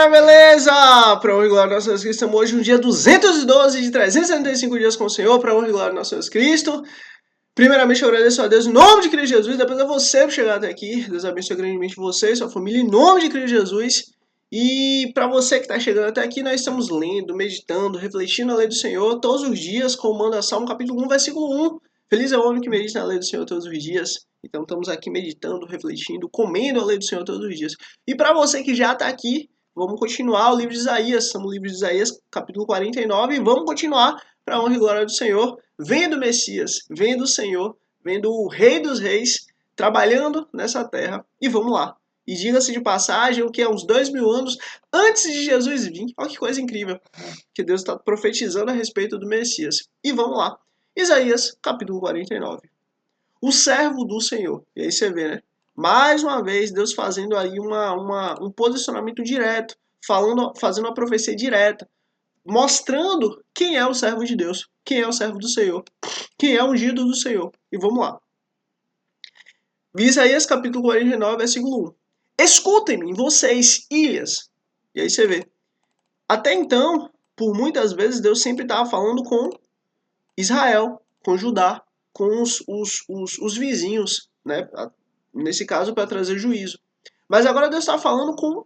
galera, beleza? Para honra e glória do nosso Jesus Cristo, estamos hoje no dia 212 de 365 dias com o Senhor, para honra e glória do nosso Jesus Cristo. Primeiramente, eu agradeço a Deus em nome de Cristo Jesus, depois a você por chegar até aqui. Deus abençoe grandemente você e sua família em nome de Cristo Jesus. E para você que está chegando até aqui, nós estamos lendo, meditando, refletindo a lei do Senhor todos os dias, como manda Salmo capítulo 1, versículo 1. Feliz é o homem que medita na lei do Senhor todos os dias. Então estamos aqui meditando, refletindo, comendo a lei do Senhor todos os dias. E para você que já está aqui, vamos continuar o livro de Isaías. Estamos no livro de Isaías, capítulo 49, e vamos continuar para a honra e glória do Senhor, vendo o Messias, vendo o Senhor, vendo o Rei dos Reis, trabalhando nessa terra. E vamos lá. E diga-se de passagem, o que é uns 2000 anos antes de Jesus vir. Olha que coisa incrível, que Deus está profetizando a respeito do Messias. E vamos lá. Isaías, capítulo 49. O servo do Senhor. E aí você vê, né? Mais uma vez, Deus fazendo aí um posicionamento direto, fazendo uma profecia direta, mostrando quem é o servo de Deus, quem é o servo do Senhor, quem é o ungido do Senhor. E vamos lá. Isaías capítulo 49, versículo 1. Escutem-me, vocês, ilhas. E aí você vê. Até então, por muitas vezes, Deus sempre estava falando com Israel, com Judá, com os vizinhos, né? Nesse caso, para trazer juízo. Mas agora Deus está falando com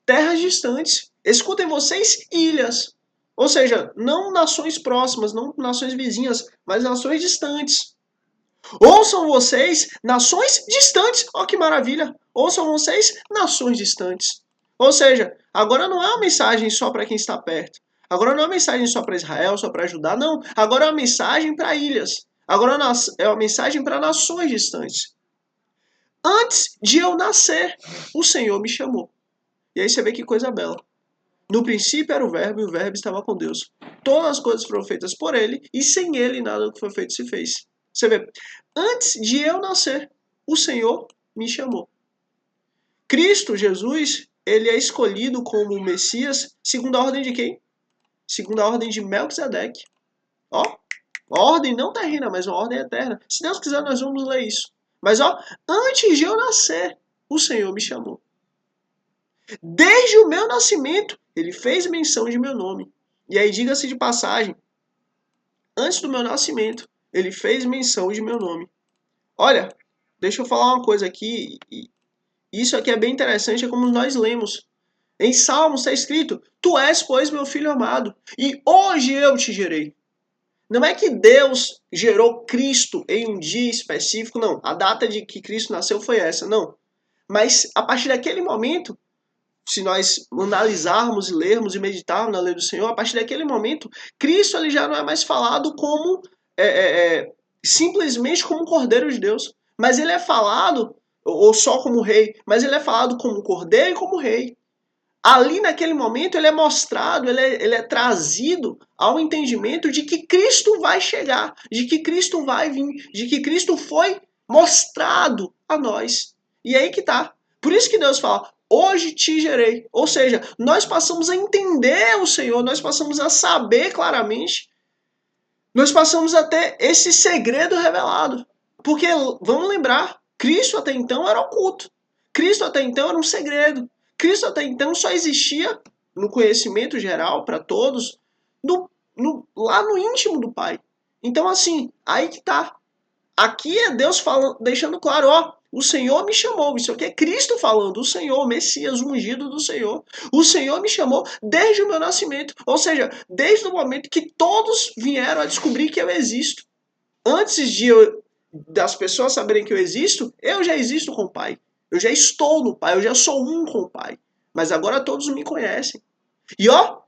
terras distantes. Escutem vocês, ilhas. Ou seja, não nações próximas, não nações vizinhas, mas nações distantes. Ouçam vocês, nações distantes. Olha que maravilha. Ouçam vocês, nações distantes. Ou seja, agora não é uma mensagem só para quem está perto. Agora não é uma mensagem só para Israel, só para Judá. Não. Agora é uma mensagem para ilhas. Agora é uma mensagem para nações distantes. Antes de eu nascer, o Senhor me chamou. E aí você vê que coisa bela. No princípio era o Verbo e o Verbo estava com Deus. Todas as coisas foram feitas por ele e sem ele nada do que foi feito se fez. Você vê, antes de eu nascer, o Senhor me chamou. Cristo, Jesus, ele é escolhido como Messias segundo a ordem de quem? Segundo a ordem de Melquisedeque. Ó, uma ordem não terrena, mas uma ordem eterna. Se Deus quiser, nós vamos ler isso. Mas ó, antes de eu nascer, o Senhor me chamou. Desde o meu nascimento, ele fez menção de meu nome. E aí, diga-se de passagem, antes do meu nascimento, ele fez menção de meu nome. Olha, deixa eu falar uma coisa aqui. Isso aqui é bem interessante, é como nós lemos. Em Salmos está escrito: Tu és, pois, meu filho amado, e hoje eu te gerei. Não é que Deus gerou Cristo em um dia específico, não. A data de que Cristo nasceu foi essa, não. Mas a partir daquele momento, se nós analisarmos e lermos e meditarmos na lei do Senhor, a partir daquele momento, Cristo ele já não é mais falado como simplesmente como Cordeiro de Deus, mas ele é falado, ou só como rei, mas ele é falado como Cordeiro e como rei. Ali naquele momento ele é mostrado, ele é trazido ao entendimento de que Cristo vai chegar, de que Cristo vai vir, de que Cristo foi mostrado a nós. E aí que tá. Por isso que Deus fala: hoje te gerei. Ou seja, nós passamos a entender o Senhor, nós passamos a saber claramente, nós passamos a ter esse segredo revelado. Porque, vamos lembrar, Cristo até então era oculto. Cristo até então era um segredo. Cristo até então só existia no conhecimento geral para todos, lá no íntimo do Pai. Então, assim, aí que tá. Aqui é Deus falando, deixando claro, ó, o Senhor me chamou. Isso aqui é Cristo falando, o Senhor, o Messias, o ungido do Senhor. O Senhor me chamou desde o meu nascimento. Ou seja, desde o momento que todos vieram a descobrir que eu existo. Antes das pessoas saberem que eu já existo com o Pai. Eu já estou no Pai, eu já sou um com o Pai. Mas agora todos me conhecem. E ó,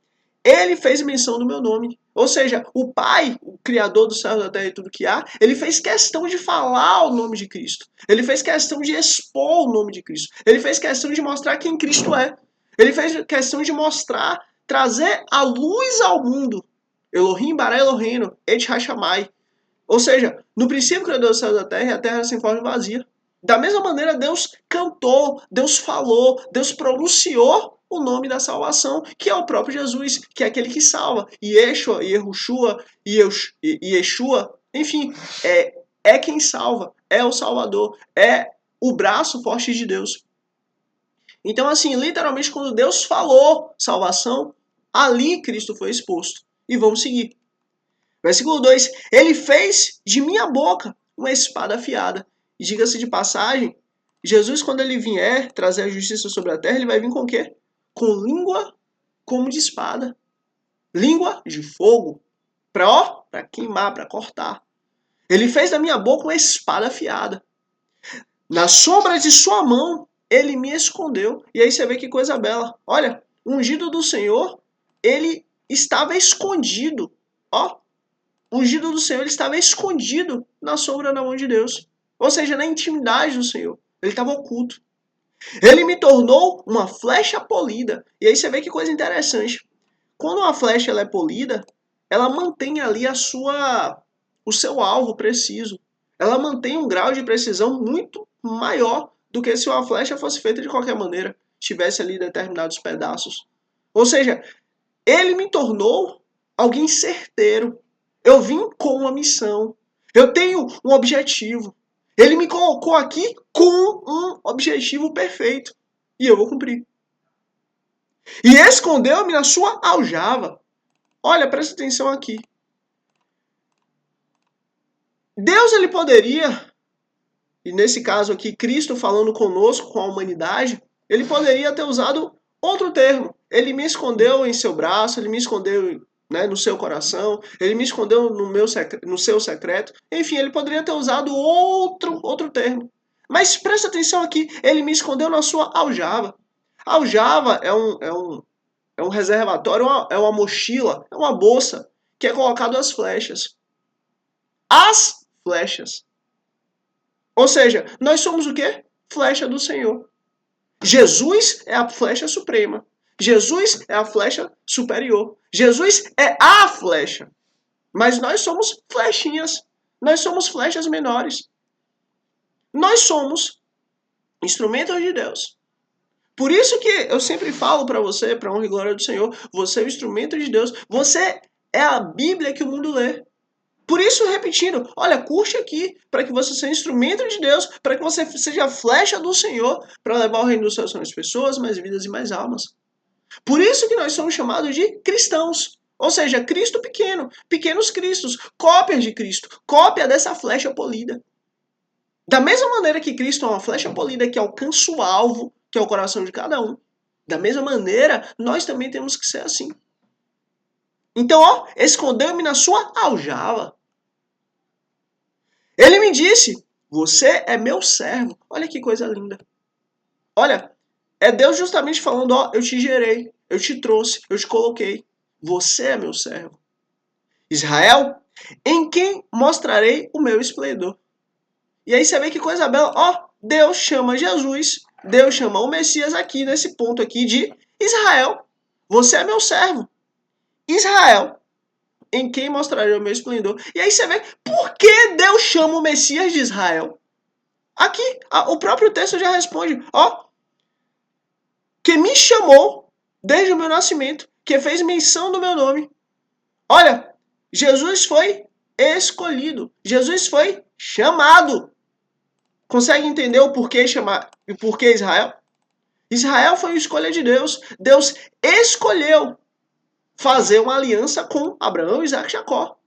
ele fez menção do meu nome. Ou seja, o Pai, o Criador do céu, da terra e tudo que há, ele fez questão de falar o nome de Cristo. Ele fez questão de expor o nome de Cristo. Ele fez questão de mostrar quem Cristo é. Ele fez questão de mostrar, trazer a luz ao mundo. Elohim bara Eloheinu, et Hashamai. Ou seja, no princípio criou Deus o céu da terra e a terra sem forma e vazia. Da mesma maneira, Deus cantou, Deus falou, Deus pronunciou o nome da salvação, que é o próprio Jesus, que é aquele que salva. Yeshua, Yehoshua, Yeshua, enfim, é quem salva, é o Salvador, é o braço forte de Deus. Então, assim, literalmente, quando Deus falou salvação, ali Cristo foi exposto. E vamos seguir. Versículo 2: Ele fez de minha boca uma espada afiada. E diga-se de passagem, Jesus, quando ele vier trazer a justiça sobre a terra, ele vai vir com o quê? Com língua como de espada. Língua de fogo. Para queimar, para cortar. Ele fez da minha boca uma espada afiada. Na sombra de sua mão, ele me escondeu. E aí você vê que coisa bela. Olha, o ungido do Senhor, ele estava escondido. Ó, o ungido do Senhor, ele estava escondido na sombra da mão de Deus. Ou seja, na intimidade do Senhor. Ele estava oculto. Ele me tornou uma flecha polida. E aí você vê que coisa interessante. Quando uma flecha ela é polida, ela mantém ali o seu alvo preciso. Ela mantém um grau de precisão muito maior do que se uma flecha fosse feita de qualquer maneira, tivesse ali determinados pedaços. Ou seja, ele me tornou alguém certeiro. Eu vim com uma missão. Eu tenho um objetivo. Ele me colocou aqui com um objetivo perfeito. E eu vou cumprir. E escondeu-me na sua aljava. Olha, presta atenção aqui. Deus, ele poderia, e nesse caso aqui, Cristo falando conosco, com a humanidade, ele poderia ter usado outro termo. Ele me escondeu em seu braço, ele me escondeu, né, no seu coração, ele me escondeu no seu secreto. Enfim, ele poderia ter usado outro termo. Mas presta atenção aqui, ele me escondeu na sua aljava. Aljava é um reservatório, é uma mochila, é uma bolsa que é colocado as flechas. As flechas. Ou seja, nós somos o quê? Flecha do Senhor. Jesus é a flecha suprema. Jesus é a flecha superior. Jesus é a flecha. Mas nós somos flechinhas. Nós somos flechas menores. Nós somos instrumentos de Deus. Por isso que eu sempre falo para você, para honra e glória do Senhor, você é o instrumento de Deus. Você é a Bíblia que o mundo lê. Por isso, repetindo, olha, curte aqui, para que você seja instrumento de Deus, para que você seja a flecha do Senhor, para levar o reino dos céus às pessoas, mais vidas e mais almas. Por isso que nós somos chamados de cristãos. Ou seja, Cristo pequeno, pequenos cristos, cópias de Cristo, cópia dessa flecha polida. Da mesma maneira que Cristo é uma flecha polida que alcança o alvo, que é o coração de cada um, da mesma maneira, nós também temos que ser assim. Então, ó, escondeu-me na sua aljava. Ele me disse, você é meu servo. Olha que coisa linda. Olha, é Deus justamente falando, ó, eu te gerei, eu te trouxe, eu te coloquei. Você é meu servo. Israel, em quem mostrarei o meu esplendor. E aí você vê que coisa bela. Ó, Deus chama Jesus, Deus chama o Messias aqui, nesse ponto aqui de Israel. Você é meu servo. Israel, em quem mostrarei o meu esplendor. E aí você vê por que Deus chama o Messias de Israel. Aqui, o próprio texto já responde. Ó, que me chamou desde o meu nascimento, que fez menção do meu nome. Olha, Jesus foi escolhido. Jesus foi chamado. Consegue entender o porquê chamar e porquê Israel? Israel foi uma escolha de Deus. Deus escolheu fazer uma aliança com Abraão, Isaac e Jacó.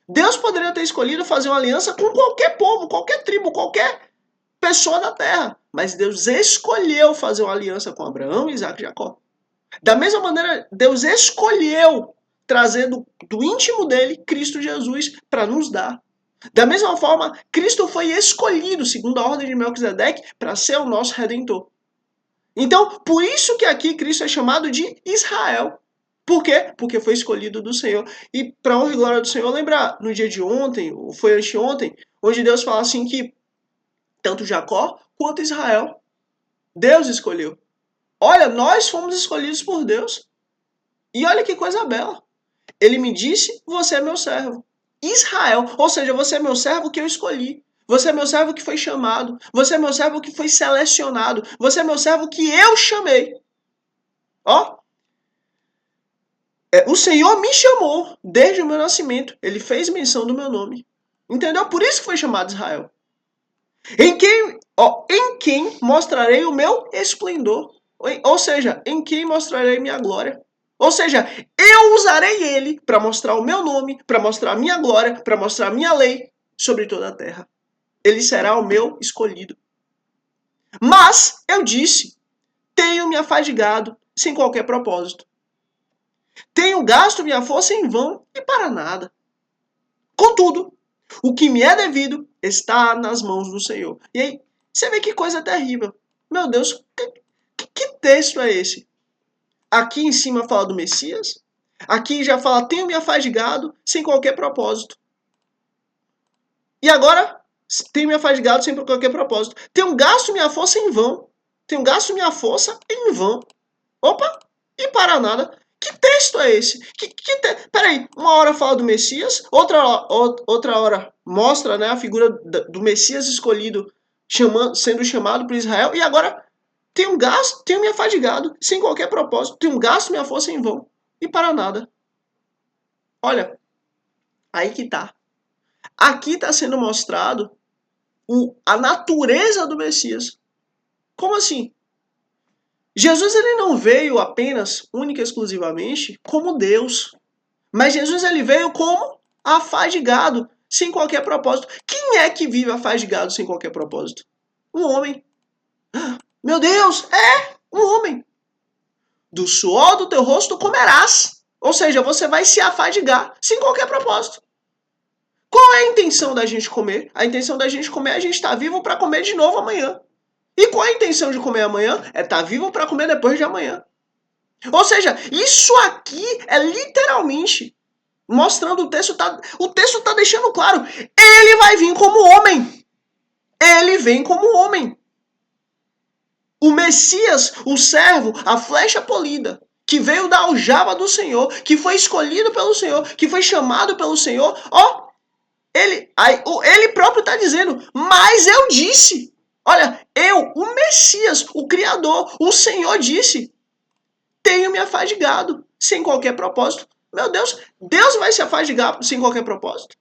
Deus poderia ter escolhido fazer uma aliança com qualquer povo, qualquer tribo, qualquer pessoa da terra. Mas Deus escolheu fazer uma aliança com Abraão, Isaac e Jacó. Da mesma maneira, Deus escolheu trazer do íntimo dele Cristo Jesus para nos dar. Da mesma forma, Cristo foi escolhido, segundo a ordem de Melquisedeque, para ser o nosso Redentor. Então, por isso que aqui Cristo é chamado de Israel. Por quê? Porque foi escolhido do Senhor. E para honra e glória do Senhor, lembra no dia de ontem, ou foi anteontem, onde Deus fala assim que tanto Jacó quanto Israel, Deus escolheu. Olha, nós fomos escolhidos por Deus. E olha que coisa bela. Ele me disse, você é meu servo. Israel, ou seja, você é meu servo que eu escolhi. Você é meu servo que foi chamado. Você é meu servo que foi selecionado. Você é meu servo que eu chamei. Ó, o Senhor me chamou desde o meu nascimento. Ele fez menção do meu nome. Entendeu? Por isso que foi chamado Israel. Em quem mostrarei o meu esplendor. Ou seja, em quem mostrarei minha glória? Ou seja, eu usarei ele para mostrar o meu nome, para mostrar a minha glória, para mostrar a minha lei sobre toda a terra. Ele será o meu escolhido. Mas, eu disse, tenho me afadigado sem qualquer propósito. Tenho gasto minha força em vão e para nada. Contudo, o que me é devido está nas mãos do Senhor. E aí, você vê que coisa terrível. Meu Deus, que texto é esse? Aqui em cima fala do Messias. Aqui já fala, tenho me afadigado sem qualquer propósito. E agora, tenho me afadigado sem qualquer propósito. Tenho gasto minha força em vão. Tenho gasto minha força em vão. Opa, e para nada. Que texto é esse? Peraí, uma hora fala do Messias, outra hora mostra, né, a figura do Messias escolhido sendo chamado por Israel, e agora tenho me afadigado sem qualquer propósito, tenho gasto minha força em vão e para nada. Olha, aí que tá. Aqui está sendo mostrado a natureza do Messias. Como assim? Jesus ele não veio apenas, única e exclusivamente, como Deus. Mas Jesus ele veio como afadigado, sem qualquer propósito. Quem é que vive afadigado sem qualquer propósito? Um homem. Meu Deus, um homem. Do suor do teu rosto comerás. Ou seja, você vai se afadigar sem qualquer propósito. Qual é a intenção da gente comer? A intenção da gente comer é a gente estar vivo para comer de novo amanhã. E qual é a intenção de comer amanhã? É estar vivo para comer depois de amanhã. Ou seja, isso aqui é literalmente mostrando o texto está deixando claro. Ele vai vir como homem. Ele vem como homem. O Messias, o servo, a flecha polida, que veio da aljava do Senhor, que foi escolhido pelo Senhor, que foi chamado pelo Senhor, ele próprio está dizendo, mas eu disse. Olha, o Messias, o Criador, o Senhor disse, tenho me afadigado, sem qualquer propósito. Meu Deus, Deus vai se afadigar sem qualquer propósito?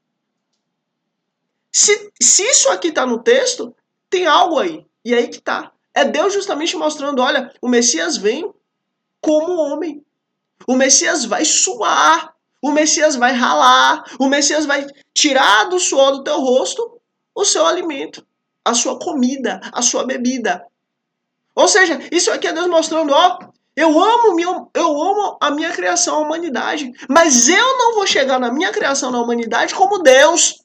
Se isso aqui está no texto, tem algo aí. E aí que está. É Deus justamente mostrando, olha, o Messias vem como homem. O Messias vai suar. O Messias vai ralar. O Messias vai tirar do suor do teu rosto o seu alimento, a sua comida, a sua bebida. Ou seja, isso aqui é Deus mostrando, ó, eu amo a minha criação, a humanidade, mas eu não vou chegar na minha criação, na humanidade, como Deus.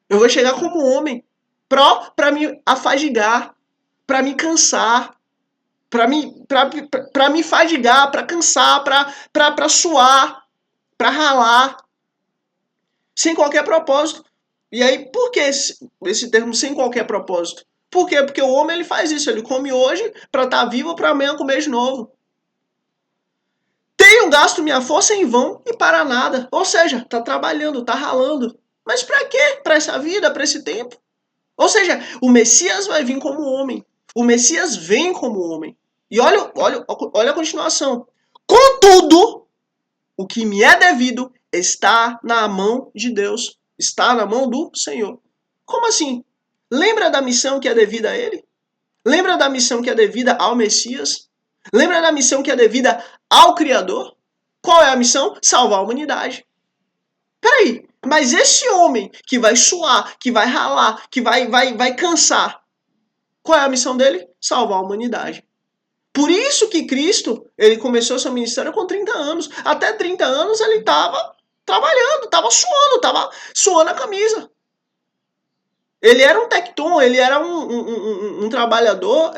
Eu vou chegar como homem, para me afadigar, para me cansar, para me fadigar, para cansar, para suar, para ralar, sem qualquer propósito. E aí, por que esse termo sem qualquer propósito? Por quê? Porque o homem ele faz isso, ele come hoje para estar vivo para amanhã comer de novo. Tenho gasto minha força em vão e para nada. Ou seja, está trabalhando, está ralando. Mas para quê? Para essa vida, para esse tempo? Ou seja, o Messias vai vir como homem. O Messias vem como homem. E olha a continuação. Contudo, o que me é devido está na mão de Deus. Está na mão do Senhor. Como assim? Lembra da missão que é devida a ele? Lembra da missão que é devida ao Messias? Lembra da missão que é devida ao Criador? Qual é a missão? Salvar a humanidade. Peraí, mas esse homem que vai suar, que vai ralar, que vai cansar, qual é a missão dele? Salvar a humanidade. Por isso que Cristo, ele começou seu ministério com 30 anos. Até 30 anos ele estava trabalhando, estava suando a camisa. Ele era um tecton, ele era um trabalhador,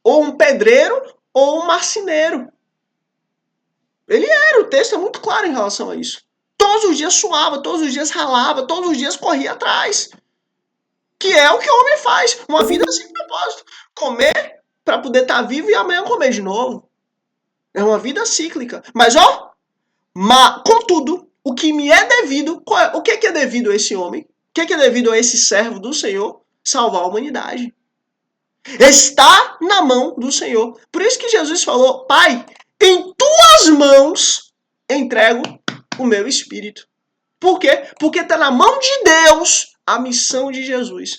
ou um pedreiro, ou um marceneiro. Ele era, o texto é muito claro em relação a isso. Todos os dias suava, todos os dias ralava, todos os dias corria atrás. Que é o que o homem faz, uma vida sem propósito. Comer para poder estar vivo e amanhã comer de novo. É uma vida cíclica. Mas, contudo, o que me é devido, o que é devido a esse homem? O que é devido a esse servo do Senhor? Salvar a humanidade. Está na mão do Senhor. Por isso que Jesus falou, Pai, em tuas mãos entrego o meu espírito. Por quê? Porque está na mão de Deus a missão de Jesus.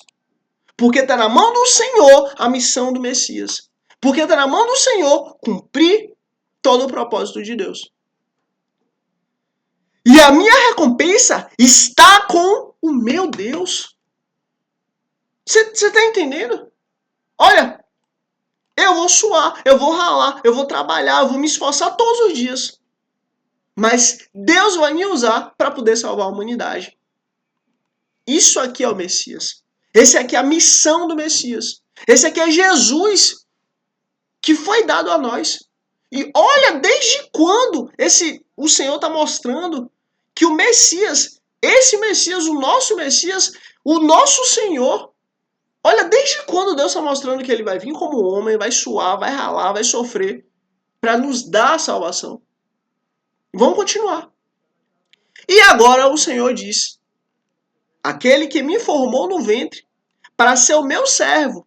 Porque está na mão do Senhor a missão do Messias. Porque está na mão do Senhor cumprir todo o propósito de Deus. E a minha recompensa está com o meu Deus. Você está entendendo? Olha, eu vou suar, eu vou ralar, eu vou trabalhar, eu vou me esforçar todos os dias. Mas Deus vai me usar para poder salvar a humanidade. Isso aqui é o Messias. Esse aqui é a missão do Messias. Esse aqui é Jesus que foi dado a nós. E olha desde quando o Senhor está mostrando que o Messias, esse Messias, o nosso Senhor, olha desde quando Deus está mostrando que ele vai vir como homem, vai suar, vai ralar, vai sofrer para nos dar a salvação. Vamos continuar. E agora o Senhor diz: aquele que me formou no ventre para ser o meu servo,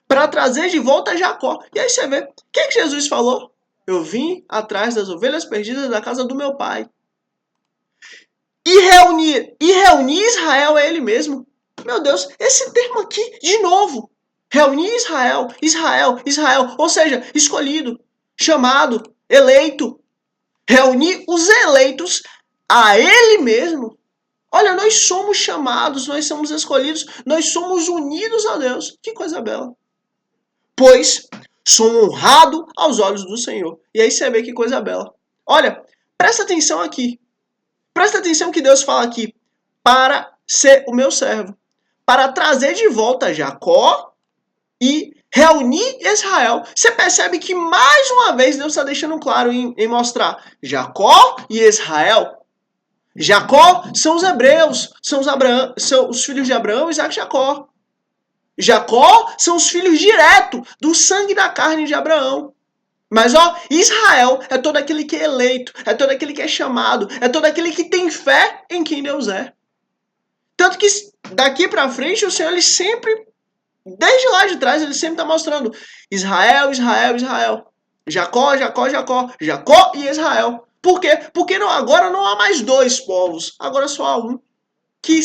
para trazer de volta Jacó. E aí você vê, o que Jesus falou? Eu vim atrás das ovelhas perdidas da casa do meu pai. E reunir Israel é ele mesmo. Meu Deus, esse termo aqui, de novo. Reunir Israel, ou seja, escolhido, chamado, eleito. Reunir os eleitos a ele mesmo. Olha, nós somos chamados, nós somos escolhidos, nós somos unidos a Deus. Que coisa bela. Pois sou honrado aos olhos do Senhor. E aí você vê que coisa bela. Olha, presta atenção aqui. Presta atenção que Deus fala aqui. Para ser o meu servo. Para trazer de volta Jacó e reunir Israel. Você percebe que mais uma vez Deus está deixando claro em mostrar Jacó e Israel. Jacó são os hebreus, são os filhos de Abraão, Isaac e Jacó. Jacó são os filhos direto do sangue da carne de Abraão. Mas Israel é todo aquele que é eleito, é todo aquele que é chamado, é todo aquele que tem fé em quem Deus é. Tanto que daqui para frente o Senhor, ele sempre, desde lá de trás, ele sempre está mostrando Israel, Israel, Israel. Jacó, Jacó, Jacó. Jacó e Israel. Por quê? Porque agora não há mais dois povos, agora só há um, que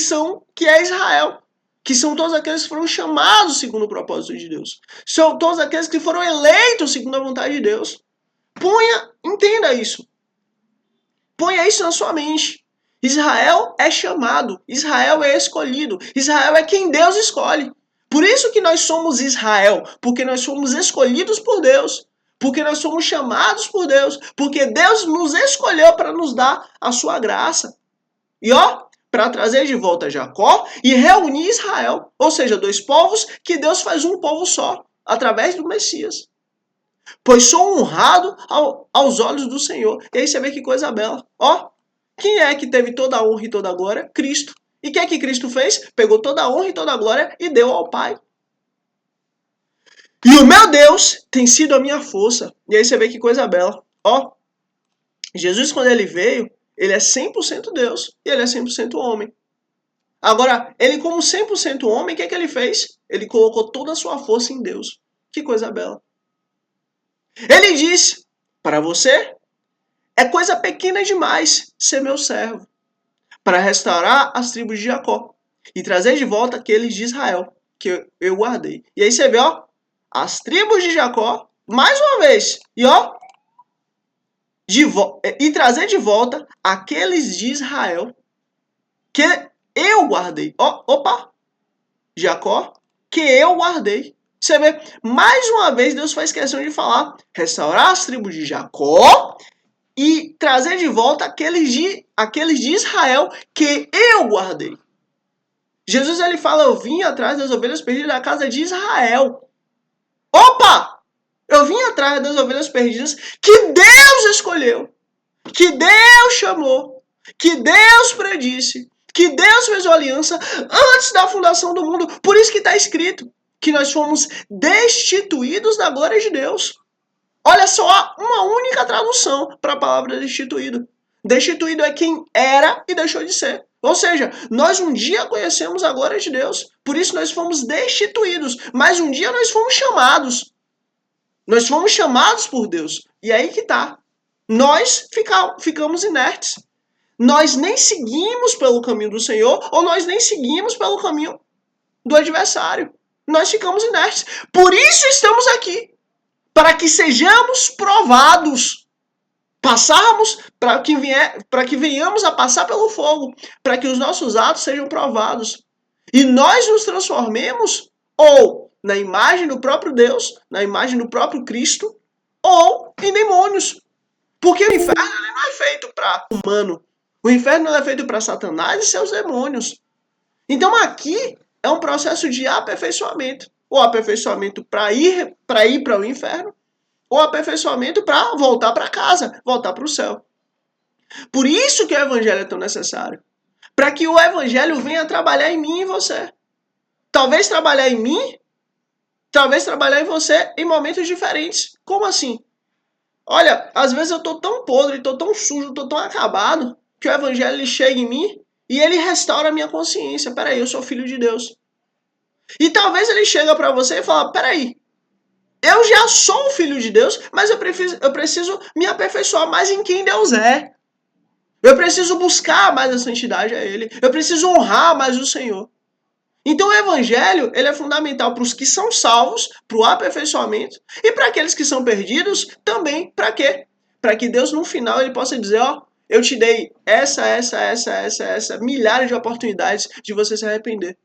é Israel. Que são todos aqueles que foram chamados segundo o propósito de Deus. São todos aqueles que foram eleitos segundo a vontade de Deus. Entenda isso. Ponha isso na sua mente. Israel é chamado, Israel é escolhido, Israel é quem Deus escolhe. Por isso que nós somos Israel, porque nós somos escolhidos por Deus. Porque nós somos chamados por Deus. Porque Deus nos escolheu para nos dar a sua graça. E para trazer de volta Jacó e reunir Israel. Ou seja, dois povos que Deus faz um povo só, através do Messias. Pois sou honrado aos olhos do Senhor. E aí você vê que coisa bela. Quem é que teve toda a honra e toda a glória? Cristo. E o que é que Cristo fez? Pegou toda a honra e toda a glória e deu ao Pai. E o meu Deus tem sido a minha força. E aí você vê que coisa bela. Jesus, quando ele veio, ele é 100% Deus e ele é 100% homem. Agora, ele como 100% homem, o que é que ele fez? Ele colocou toda a sua força em Deus. Que coisa bela. Ele disse, para você, é coisa pequena demais ser meu servo, para restaurar as tribos de Jacó e trazer de volta aqueles de Israel, que eu guardei. E aí você vê, as tribos de Jacó, mais uma vez, e trazer de volta aqueles de Israel, que eu guardei. Jacó, que eu guardei. Você vê, mais uma vez Deus faz questão de falar, restaurar as tribos de Jacó e trazer de volta aqueles de Israel que eu guardei. Jesus, ele fala, eu vim atrás das ovelhas perdidas da casa de Israel. Eu vim atrás das ovelhas perdidas que Deus escolheu, que Deus chamou, que Deus predisse, que Deus fez uma aliança antes da fundação do mundo. Por isso que está escrito que nós fomos destituídos da glória de Deus. Olha só, uma única tradução para a palavra destituído. Destituído é quem era e deixou de ser. Ou seja, nós um dia conhecemos a glória de Deus, por isso nós fomos destituídos, mas um dia nós fomos chamados. Nós fomos chamados por Deus. E aí que tá. Nós ficamos inertes. Nós nem seguimos pelo caminho do Senhor, ou nós nem seguimos pelo caminho do adversário. Nós ficamos inertes. Por isso estamos aqui. para que sejamos provados. Passarmos, para que venhamos a passar pelo fogo, para que os nossos atos sejam provados. E nós nos transformemos ou na imagem do próprio Deus, na imagem do próprio Cristo, ou em demônios. Porque o inferno não é feito para humano. O inferno não é feito para Satanás e seus demônios. Então aqui é um processo de aperfeiçoamento. Ou aperfeiçoamento para ir para o inferno, ou aperfeiçoamento para voltar para casa, voltar para o céu. Por isso que o evangelho é tão necessário. Para que o evangelho venha trabalhar em mim e em você. Talvez trabalhar em mim, talvez trabalhar em você em momentos diferentes. Como assim? Olha, às vezes eu estou tão podre, estou tão sujo, estou tão acabado, que o evangelho ele chega em mim e ele restaura a minha consciência. Peraí, eu sou filho de Deus. E talvez ele chega para você e fala, peraí, eu já sou um filho de Deus, mas eu preciso me aperfeiçoar mais em quem Deus é. Eu preciso buscar mais a santidade a Ele. Eu preciso honrar mais o Senhor. Então o evangelho ele é fundamental para os que são salvos, para o aperfeiçoamento, e para aqueles que são perdidos também. Para quê? Para que Deus no final ele possa dizer, ó, eu te dei essa, milhares de oportunidades de você se arrepender.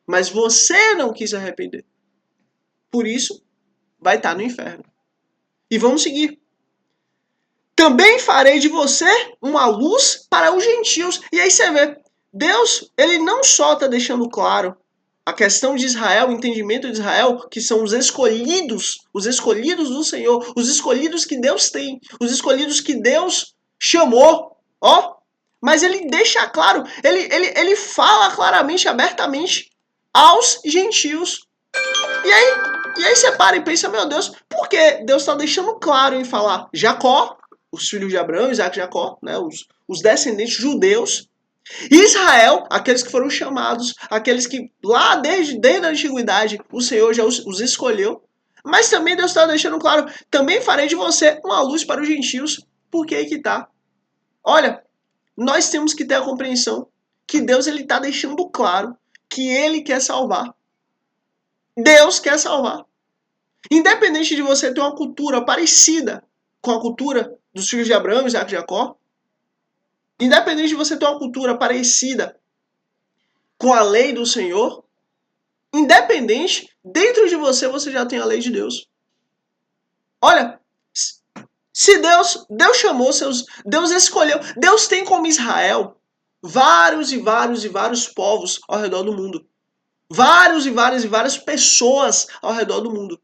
Mas você não quis se arrepender. Por isso, vai estar no inferno. E vamos seguir. Também farei de você uma luz para os gentios. E aí você vê, Deus, ele não só está deixando claro a questão de Israel, o entendimento de Israel, que são os escolhidos do Senhor, os escolhidos que Deus tem, os escolhidos que Deus chamou, ó. Mas ele deixa claro, ele fala claramente, abertamente aos gentios. E aí você para e pensa, meu Deus, por que Deus está deixando claro em falar Jacó, os filhos de Abraão, Isaac e Jacó, né, os descendentes judeus, Israel, aqueles que foram chamados, aqueles que lá desde a antiguidade o Senhor já os escolheu. Mas também Deus está deixando claro, também farei de você uma luz para os gentios. Por que aí que tá? Olha, nós temos que ter a compreensão que Deus ele está deixando claro que Ele quer salvar. Deus quer salvar. Independente de você ter uma cultura parecida com a cultura dos filhos de Abraão, Isaac e Jacó, independente de você ter uma cultura parecida com a lei do Senhor, independente, dentro de você já tem a lei de Deus. Olha, se Deus chamou Deus escolheu, Deus tem como Israel vários povos ao redor do mundo. Várias pessoas ao redor do mundo.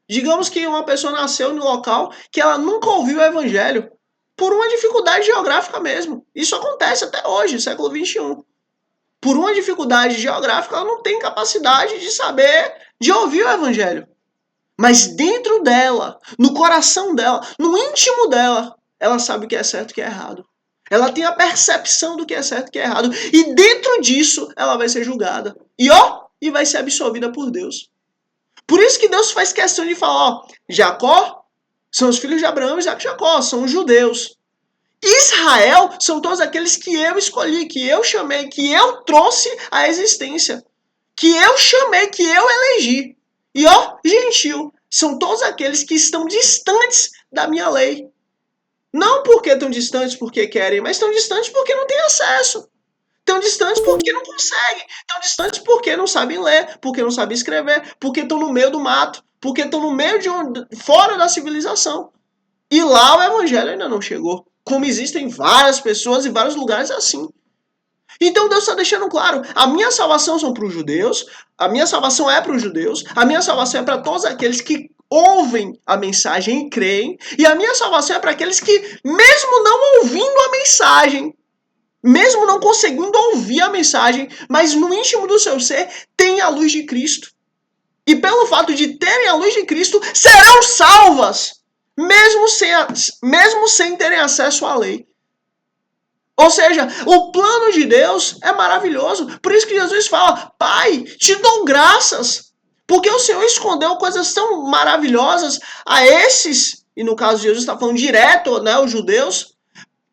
Digamos que uma pessoa nasceu no local que ela nunca ouviu o evangelho, por uma dificuldade geográfica mesmo. Isso acontece até hoje, século XXI. Por uma dificuldade geográfica, ela não tem capacidade de saber, de ouvir o evangelho. Mas dentro dela, no coração dela, no íntimo dela, ela sabe o que é certo e o que é errado. Ela tem a percepção do que é certo e o que é errado. E dentro disso, ela vai ser julgada. E vai ser absolvida por Deus. Por isso que Deus faz questão de falar, ó, Jacó são os filhos de Abraão, Isaac e Jacó, são os judeus. Israel são todos aqueles que eu escolhi, que eu chamei, que eu trouxe à existência. Que eu chamei, que eu elegi. E ó, gentil, são todos aqueles que estão distantes da minha lei. Não porque estão distantes porque querem, mas estão distantes porque não têm acesso. Estão distantes porque não conseguem. Estão distantes porque não sabem ler, porque não sabem escrever, porque estão no meio do mato, porque estão no meio fora da civilização. E lá o evangelho ainda não chegou. Como existem várias pessoas em vários lugares assim. Então Deus está deixando claro, a minha salvação são para os judeus, a minha salvação é para os judeus, a minha salvação é para todos aqueles que ouvem a mensagem e creem, e a minha salvação é para aqueles que, mesmo não ouvindo a mensagem, mesmo não conseguindo ouvir a mensagem, mas no íntimo do seu ser, tem a luz de Cristo. E pelo fato de terem a luz de Cristo, serão salvas, mesmo sem terem acesso à lei. Ou seja, o plano de Deus é maravilhoso. Por isso que Jesus fala, Pai, te dou graças. Porque o Senhor escondeu coisas tão maravilhosas a esses, e no caso de Jesus está falando direto, né, os judeus,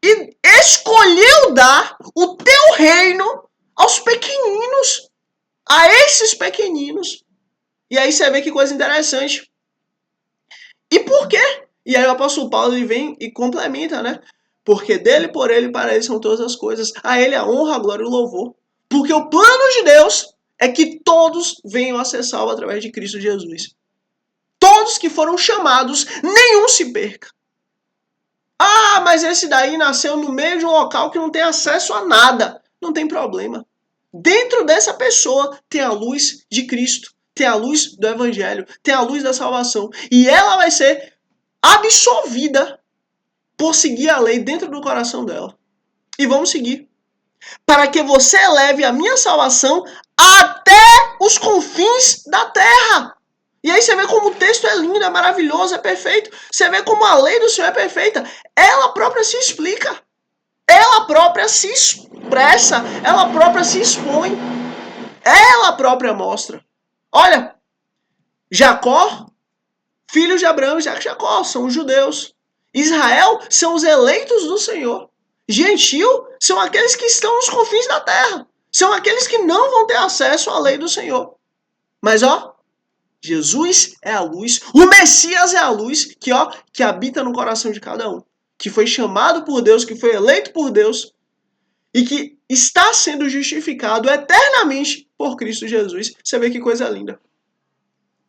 e escolheu dar o teu reino aos pequeninos, a esses pequeninos. E aí você vê que coisa interessante. E por quê? E aí o apóstolo Paulo ele vem e complementa, né? Porque dele, por ele, para ele são todas as coisas. A ele a honra, a glória e o louvor. Porque o plano de Deus é que todos venham a ser salvos através de Cristo Jesus. Todos que foram chamados, nenhum se perca. Ah, mas esse daí nasceu no meio de um local que não tem acesso a nada. Não tem problema. Dentro dessa pessoa tem a luz de Cristo, tem a luz do Evangelho, tem a luz da salvação. E ela vai ser absolvida por seguir a lei dentro do coração dela. E vamos seguir. Para que você leve a minha salvação até os confins da terra. E aí você vê como o texto é lindo, é maravilhoso, é perfeito. Você vê como a lei do Senhor é perfeita. Ela própria se explica. Ela própria se expressa. Ela própria se expõe. Ela própria mostra. Olha, Jacó, filhos de Abraão e Jacó, são os judeus. Israel são os eleitos do Senhor. Gentil são aqueles que estão nos confins da terra. São aqueles que não vão ter acesso à lei do Senhor. Mas ó, Jesus é a luz, o Messias é a luz que habita no coração de cada um. Que foi chamado por Deus, que foi eleito por Deus e que está sendo justificado eternamente por Cristo Jesus. Você vê que coisa linda.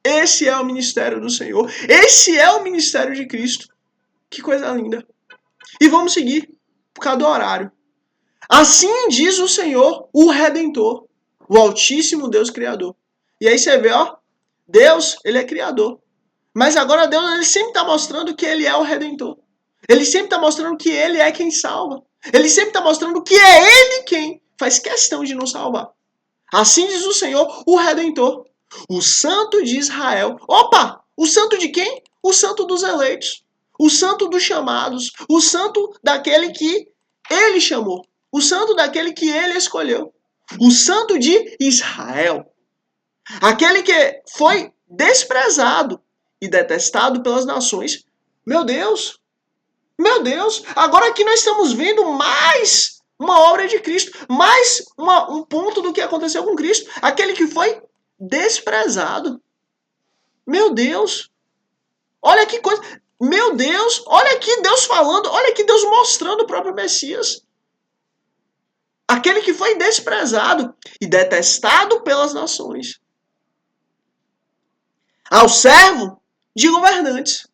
Esse é o ministério do Senhor. Esse é o ministério de Cristo. Que coisa linda. E vamos seguir por causa do horário. Assim diz o Senhor, o Redentor, o Altíssimo Deus Criador. E aí você vê, ó, Deus, ele é Criador. Mas agora Deus, ele sempre está mostrando que ele é o Redentor. Ele sempre está mostrando que ele é quem salva. Ele sempre está mostrando que é ele quem faz questão de nos salvar. Assim diz o Senhor, o Redentor, o Santo de Israel. Opa! O santo de quem? O santo dos eleitos. O santo dos chamados. O santo daquele que ele chamou. O santo daquele que ele escolheu. O santo de Israel. Aquele que foi desprezado e detestado pelas nações. Meu Deus! Meu Deus! Agora aqui nós estamos vendo mais uma obra de Cristo. Mais um ponto do que aconteceu com Cristo. Aquele que foi desprezado. Meu Deus! Olha que coisa! Meu Deus! Olha aqui Deus falando. Olha aqui Deus mostrando o próprio Messias. Aquele que foi desprezado e detestado pelas nações. Ao servo de governantes.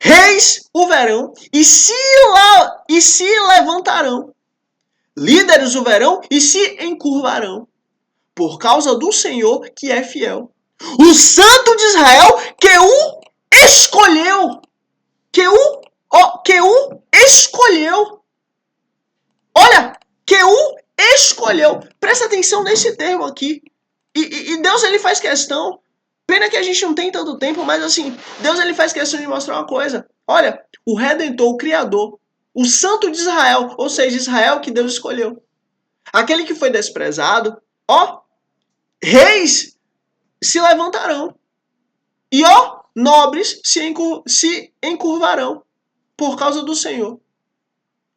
Reis o verão e se levantarão. Líderes o verão e se encurvarão. Por causa do Senhor que é fiel. O Santo de Israel que o escolheu. Que o escolheu. Olha, que o escolheu. Presta atenção nesse termo aqui. E Deus ele faz questão. Pena que a gente não tem tanto tempo, mas assim, Deus ele faz questão de mostrar uma coisa. Olha, o Redentor, o Criador, o Santo de Israel, ou seja, Israel que Deus escolheu. Aquele que foi desprezado, ó, reis se levantarão. E ó, nobres se encurvarão por causa do Senhor.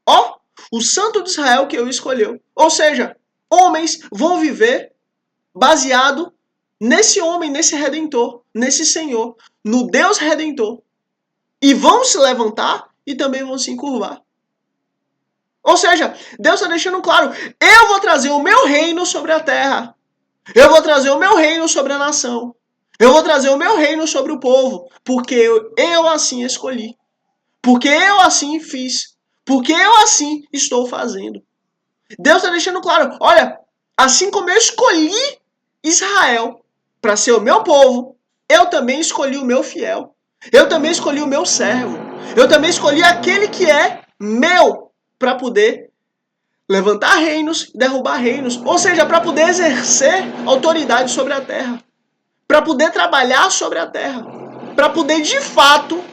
Ó, o Santo de Israel que eu escolheu. Ou seja, homens vão viver baseado nesse homem, nesse Redentor, nesse Senhor, no Deus Redentor. E vão se levantar e também vão se encurvar. Ou seja, Deus está deixando claro, eu vou trazer o meu reino sobre a terra. Eu vou trazer o meu reino sobre a nação. Eu vou trazer o meu reino sobre o povo. Porque eu assim escolhi. Porque eu assim fiz. Porque eu assim estou fazendo. Deus está deixando claro, olha, assim como eu escolhi Israel para ser o meu povo, eu também escolhi o meu fiel. Eu também escolhi o meu servo. Eu também escolhi aquele que é meu para poder levantar reinos, derrubar reinos. Ou seja, para poder exercer autoridade sobre a terra. Para poder trabalhar sobre a terra. Para poder, de fato,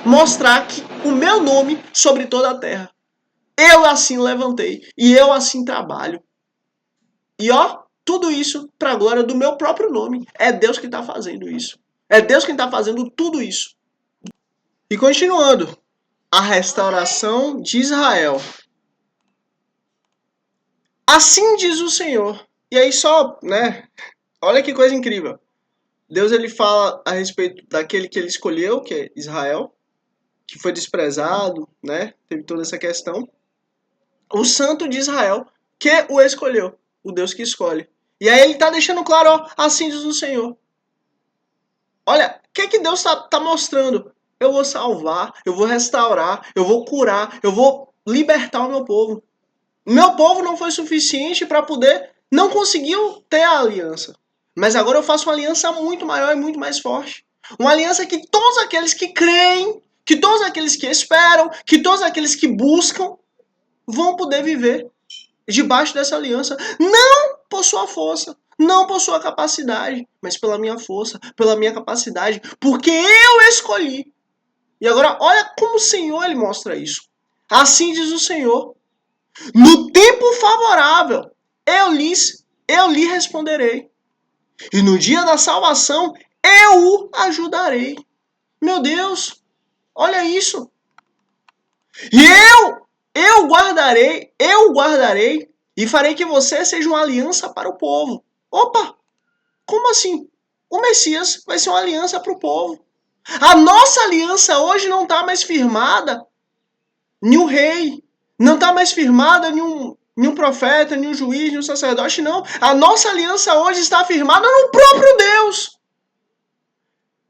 mostrar que o meu nome sobre toda a terra. Eu assim levantei. E eu assim trabalho. E ó, tudo isso para a glória do meu próprio nome. É Deus que está fazendo isso. É Deus quem está fazendo tudo isso. E continuando. A restauração de Israel. Assim diz o Senhor. E aí só, né? Olha que coisa incrível. Deus ele fala a respeito daquele que ele escolheu, que é Israel, que foi desprezado, né? Teve toda essa questão. O santo de Israel, que o escolheu, o Deus que escolhe. E aí ele está deixando claro, ó, assim diz o Senhor. Olha, o que Deus está mostrando? Eu vou salvar, eu vou restaurar, eu vou curar, eu vou libertar o meu povo. O meu povo não foi suficiente para poder, não conseguiu ter a aliança. Mas agora eu faço uma aliança muito maior e muito mais forte. Uma aliança que todos aqueles que creem, que todos aqueles que esperam, que todos aqueles que buscam, vão poder viver debaixo dessa aliança. Não por sua força, não por sua capacidade, mas pela minha força, pela minha capacidade, porque eu escolhi. E agora, olha como o Senhor ele mostra isso. Assim diz o Senhor: no tempo favorável, eu lhe responderei. E no dia da salvação, eu o ajudarei. Meu Deus, olha isso. E eu guardarei e farei que você seja uma aliança para o povo. Opa, como assim? O Messias vai ser uma aliança para o povo. A nossa aliança hoje não está mais firmada em um rei, não está mais firmada em um profeta, em um juiz, em um sacerdote, não. A nossa aliança hoje está firmada no próprio Deus.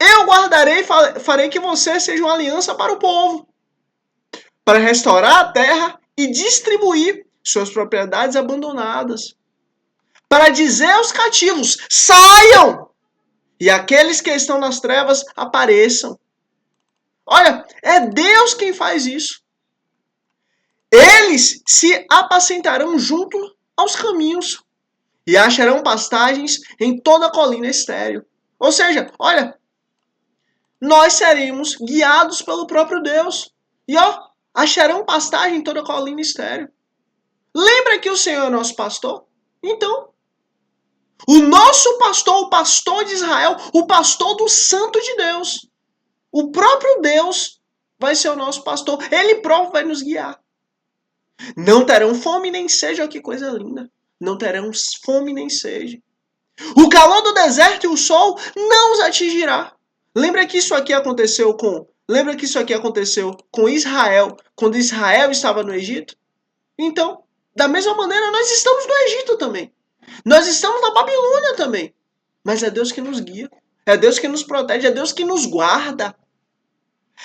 Eu guardarei e farei que você seja uma aliança para o povo, para restaurar a terra e distribuir suas propriedades abandonadas, para dizer aos cativos: saiam! E aqueles que estão nas trevas apareçam. Olha, é Deus quem faz isso. Eles se apacentarão junto aos caminhos e acharão pastagens em toda a colina estéril. Ou seja, olha, nós seremos guiados pelo próprio Deus. E ó, acharão pastagem em toda a colina estéril. Lembra que o Senhor é nosso pastor? Então, o nosso pastor, o pastor de Israel, o pastor do Santo de Deus, o próprio Deus vai ser o nosso pastor. Ele próprio vai nos guiar. Não terão fome nem sede, olha que coisa linda. Não terão fome nem sede. O calor do deserto e o sol não os atingirá. Lembra que isso aqui aconteceu com Israel, quando Israel estava no Egito? Então, da mesma maneira, nós estamos no Egito também. Nós estamos na Babilônia também. Mas é Deus que nos guia. É Deus que nos protege. É Deus que nos guarda.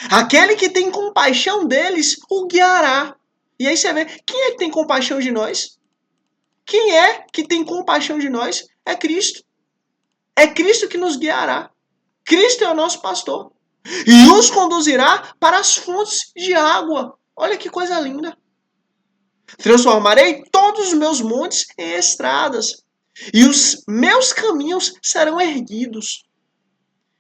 Aquele que tem compaixão deles, o guiará. E aí você vê, quem é que tem compaixão de nós? Quem é que tem compaixão de nós? É Cristo. É Cristo que nos guiará. Cristo é o nosso pastor. E os conduzirá para as fontes de água. Olha que coisa linda. Transformarei todos os meus montes em estradas, e os meus caminhos serão erguidos.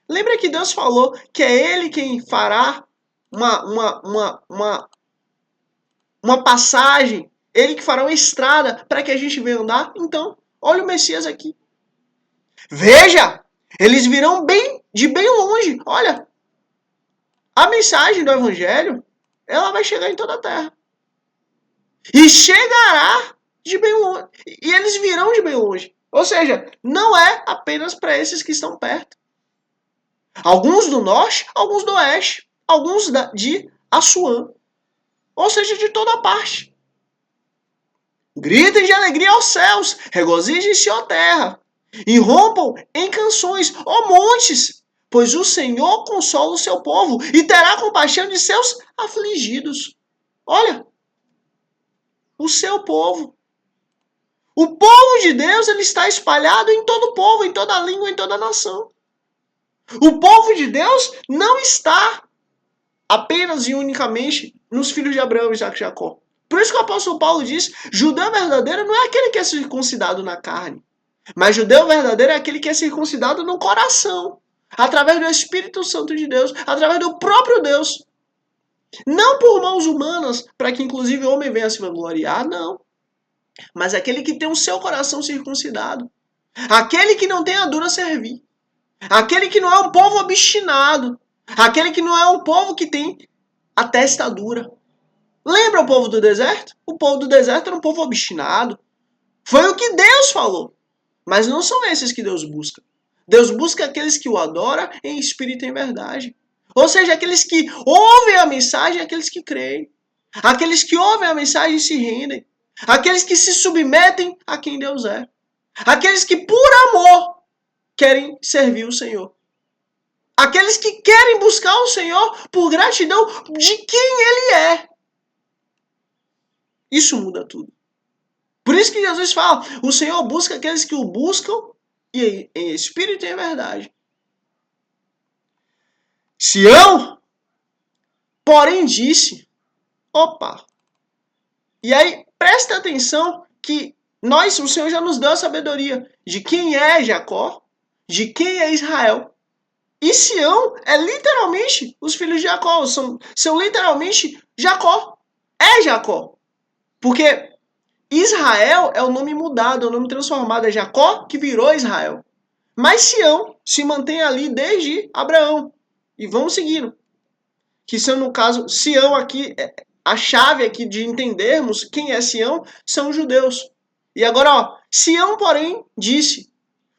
Lembra que Deus falou que é Ele quem fará uma passagem, Ele que fará uma estrada para que a gente venha andar? Então, olha o Messias aqui. Veja, eles virão de bem longe. Olha, a mensagem do Evangelho, ela vai chegar em toda a terra. E chegará de bem longe. E eles virão de bem longe. Ou seja, não é apenas para esses que estão perto. Alguns do norte, alguns do oeste, alguns de Assuã. Ou seja, de toda parte. Gritem de alegria aos céus, regozijem-se, ó terra, e rompam em canções, ó montes, pois o Senhor consola o seu povo e terá compaixão de seus afligidos. Olha, o seu povo. O povo de Deus, ele está espalhado em todo o povo, em toda a língua, em toda a nação. O povo de Deus não está apenas e unicamente nos filhos de Abraão, Isaac e Jacó. Por isso que o apóstolo Paulo diz, judeu verdadeiro não é aquele que é circuncidado na carne, mas judeu verdadeiro é aquele que é circuncidado no coração, através do Espírito Santo de Deus, através do próprio Deus. Não por mãos humanas, para que inclusive o homem venha se vangloriar, não. Mas aquele que tem o seu coração circuncidado. Aquele que não tem a dura servir. Aquele que não é um povo obstinado. Aquele que não é um povo que tem a testa dura. Lembra o povo do deserto? O povo do deserto era um povo obstinado. Foi o que Deus falou. Mas não são esses que Deus busca. Deus busca aqueles que o adoram em espírito e em verdade. Ou seja, aqueles que ouvem a mensagem, aqueles que creem. Aqueles que ouvem a mensagem e se rendem. Aqueles que se submetem a quem Deus é. Aqueles que, por amor, querem servir o Senhor. Aqueles que querem buscar o Senhor por gratidão de quem Ele é. Isso muda tudo. Por isso que Jesus fala, o Senhor busca aqueles que o buscam em espírito e em verdade. Sião, porém, disse, opa. E aí, presta atenção que o Senhor já nos deu a sabedoria de quem é Jacó, de quem é Israel. E Sião é literalmente os filhos de Jacó, são literalmente Jacó. É Jacó. Porque Israel é o nome mudado, é o nome transformado. É Jacó que virou Israel. Mas Sião se mantém ali desde Abraão. E vamos seguindo. Que são, no caso, Sião aqui, a chave aqui de entendermos quem é Sião são os judeus. E agora, ó, Sião, porém, disse,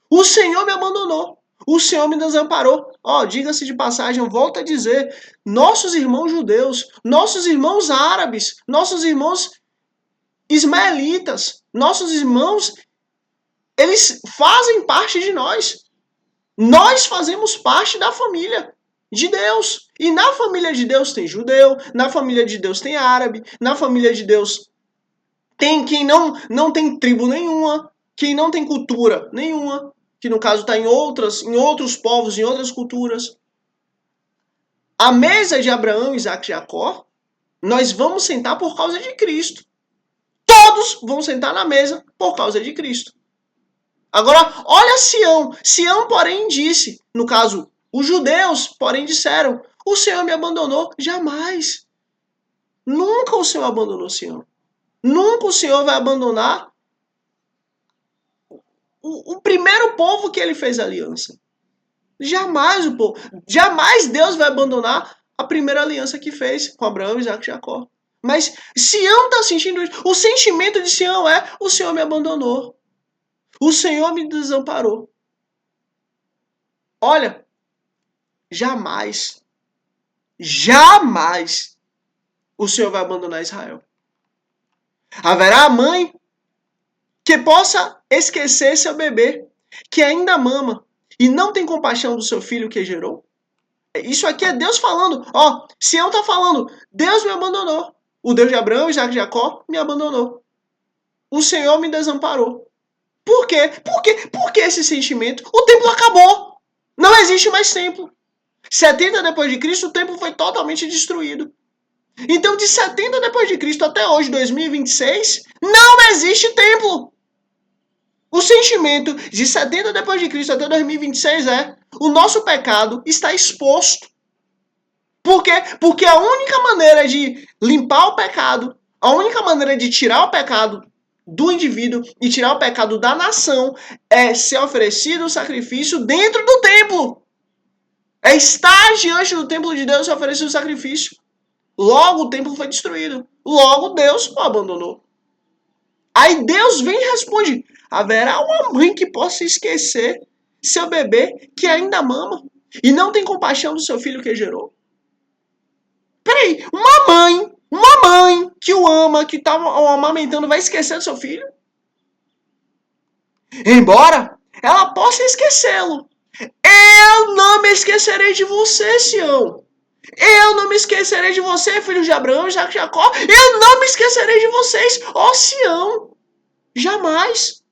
o Senhor me abandonou, o Senhor me desamparou. Ó, diga-se de passagem, volto a dizer, nossos irmãos judeus, nossos irmãos árabes, nossos irmãos ismaelitas, nossos irmãos, eles fazem parte de nós. Nós fazemos parte da família de Deus. E na família de Deus tem judeu, na família de Deus tem árabe, na família de Deus tem quem não tem tribo nenhuma, quem não tem cultura nenhuma, que no caso está em outros povos, em outras culturas. A mesa de Abraão, Isaac e Jacó, nós vamos sentar por causa de Cristo. Todos vão sentar na mesa por causa de Cristo. Agora, olha Sião. Sião, porém, disse, no caso, os judeus, porém, disseram, o Senhor me abandonou. Jamais. Nunca o Senhor abandonou Sião. Nunca o Senhor vai abandonar o primeiro povo que ele fez aliança. Jamais o povo. Jamais Deus vai abandonar a primeira aliança que fez com Abraão, Isaac e Jacó. Mas Sião está sentindo isso. O sentimento de Sião é, o Senhor me abandonou. O Senhor me desamparou. Olha, jamais o Senhor vai abandonar Israel. Haverá a mãe que possa esquecer seu bebê, que ainda mama, e não tem compaixão do seu filho que gerou. Isso aqui é Deus falando. Ó, Sião está falando, Deus me abandonou. O Deus de Abraão, Isaac e Jacó me abandonou. O Senhor me desamparou. Por quê? Por que esse sentimento? O templo acabou. Não existe mais templo. 70 depois de Cristo, o templo foi totalmente destruído. Então, de 70 depois de Cristo até hoje, 2026, não existe templo. O sentimento de 70 depois de Cristo até 2026 é: o nosso pecado está exposto. Por quê? Porque a única maneira de limpar o pecado, a única maneira de tirar o pecado do indivíduo e tirar o pecado da nação é ser oferecido o sacrifício dentro do templo. É estar diante do templo de Deus e oferecer o sacrifício. Logo o templo foi destruído. Logo Deus o abandonou. Aí Deus vem e responde: haverá uma mãe que possa esquecer seu bebê que ainda mama e não tem compaixão do seu filho que gerou? Peraí, uma mãe que o ama, que está amamentando, vai esquecer do seu filho? Embora ela possa esquecê-lo. Eu não me esquecerei de você, Sião. Eu não me esquecerei de você, filho de Abraão, Isaac e Jacó. Eu não me esquecerei de vocês, ó Sião. Jamais.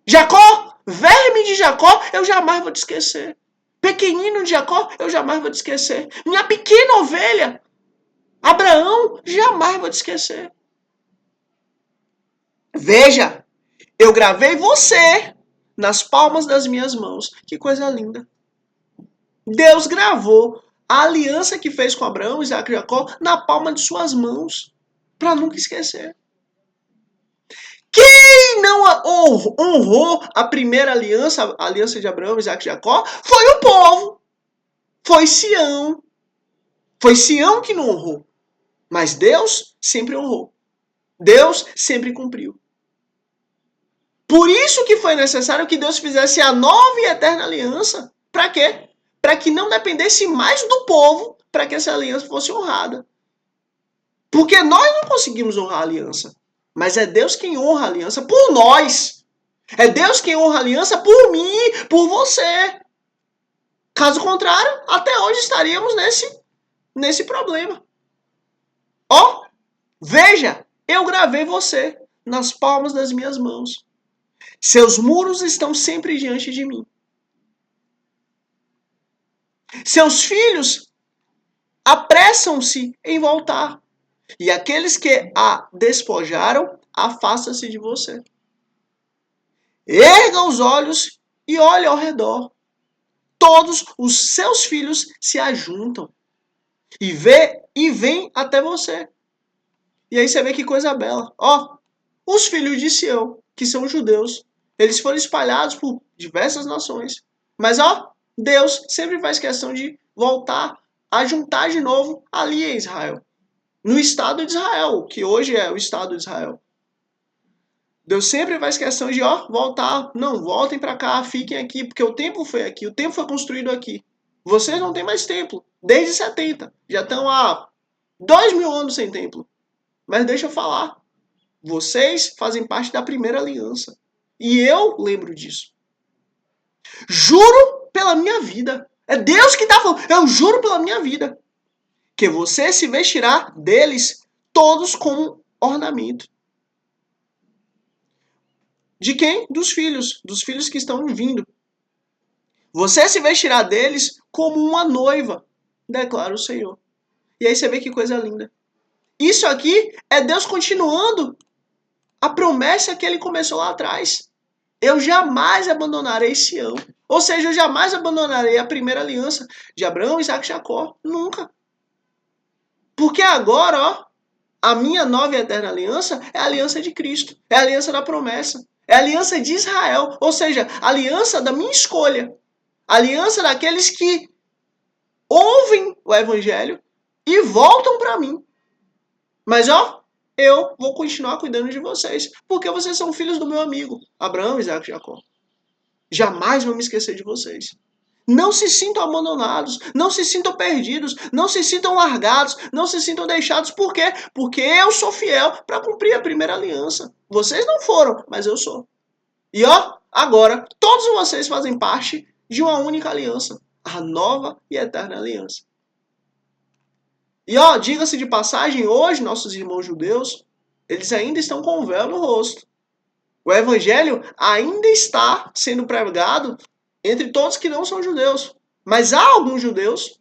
Jacó, verme de Jacó, eu jamais vou te esquecer. Pequenino de Jacó, eu jamais vou te esquecer. Minha pequena ovelha, Abraão, jamais vou te esquecer. Veja, eu gravei você nas palmas das minhas mãos. Que coisa linda. Deus gravou a aliança que fez com Abraão, Isaac e Jacó na palma de suas mãos, para nunca esquecer. Quem não honrou a primeira aliança, a aliança de Abraão, Isaac e Jacó, foi o povo. Foi Sião. Foi Sião que não honrou. Mas Deus sempre honrou. Deus sempre cumpriu. Por isso que foi necessário que Deus fizesse a nova e eterna aliança. Para quê? Para que não dependesse mais do povo para que essa aliança fosse honrada. Porque nós não conseguimos honrar a aliança. Mas é Deus quem honra a aliança por nós. É Deus quem honra a aliança por mim, por você. Caso contrário, até hoje estaríamos nesse problema. Ó, veja, eu gravei você nas palmas das minhas mãos. Seus muros estão sempre diante de mim. Seus filhos apressam-se em voltar. E aqueles que a despojaram, afasta-se de você. Erga os olhos e olhe ao redor. Todos os seus filhos se ajuntam e vêm até você. E aí você vê que coisa bela. Ó, os filhos de Sião, que são judeus, eles foram espalhados por diversas nações. Mas ó, Deus sempre faz questão de voltar a juntar de novo ali em Israel. No Estado de Israel, que hoje é o Estado de Israel. Deus sempre faz questão de, ó, voltar. Não, voltem para cá, fiquem aqui, porque o templo foi aqui, o templo foi construído aqui. Vocês não têm mais templo, desde 70. Já estão há 2000 anos sem templo. Mas deixa eu falar, vocês fazem parte da primeira aliança. E eu lembro disso. Juro pela minha vida. É Deus que está falando. Eu juro pela minha vida. Que você se vestirá deles todos como ornamento. De quem? Dos filhos que estão vindo. Você se vestirá deles como uma noiva, declara o Senhor. E aí você vê que coisa linda. Isso aqui é Deus continuando a promessa que ele começou lá atrás. Eu jamais abandonarei Sião. Ou seja, eu jamais abandonarei a primeira aliança de Abraão, Isaac e Jacó. Nunca. Porque agora, ó, a minha nova e eterna aliança é a aliança de Cristo. É a aliança da promessa. É a aliança de Israel. Ou seja, a aliança da minha escolha. A aliança daqueles que ouvem o evangelho e voltam para mim. Mas ó, eu vou continuar cuidando de vocês, porque vocês são filhos do meu amigo, Abraão, Isaac e Jacó. Jamais vou me esquecer de vocês. Não se sintam abandonados, não se sintam perdidos, não se sintam largados, não se sintam deixados. Por quê? Porque eu sou fiel para cumprir a primeira aliança. Vocês não foram, mas eu sou. E ó, agora todos vocês fazem parte de uma única aliança, a nova e eterna aliança. E ó, diga-se de passagem, hoje nossos irmãos judeus, eles ainda estão com o véu no rosto. O evangelho ainda está sendo pregado entre todos que não são judeus. Mas há alguns judeus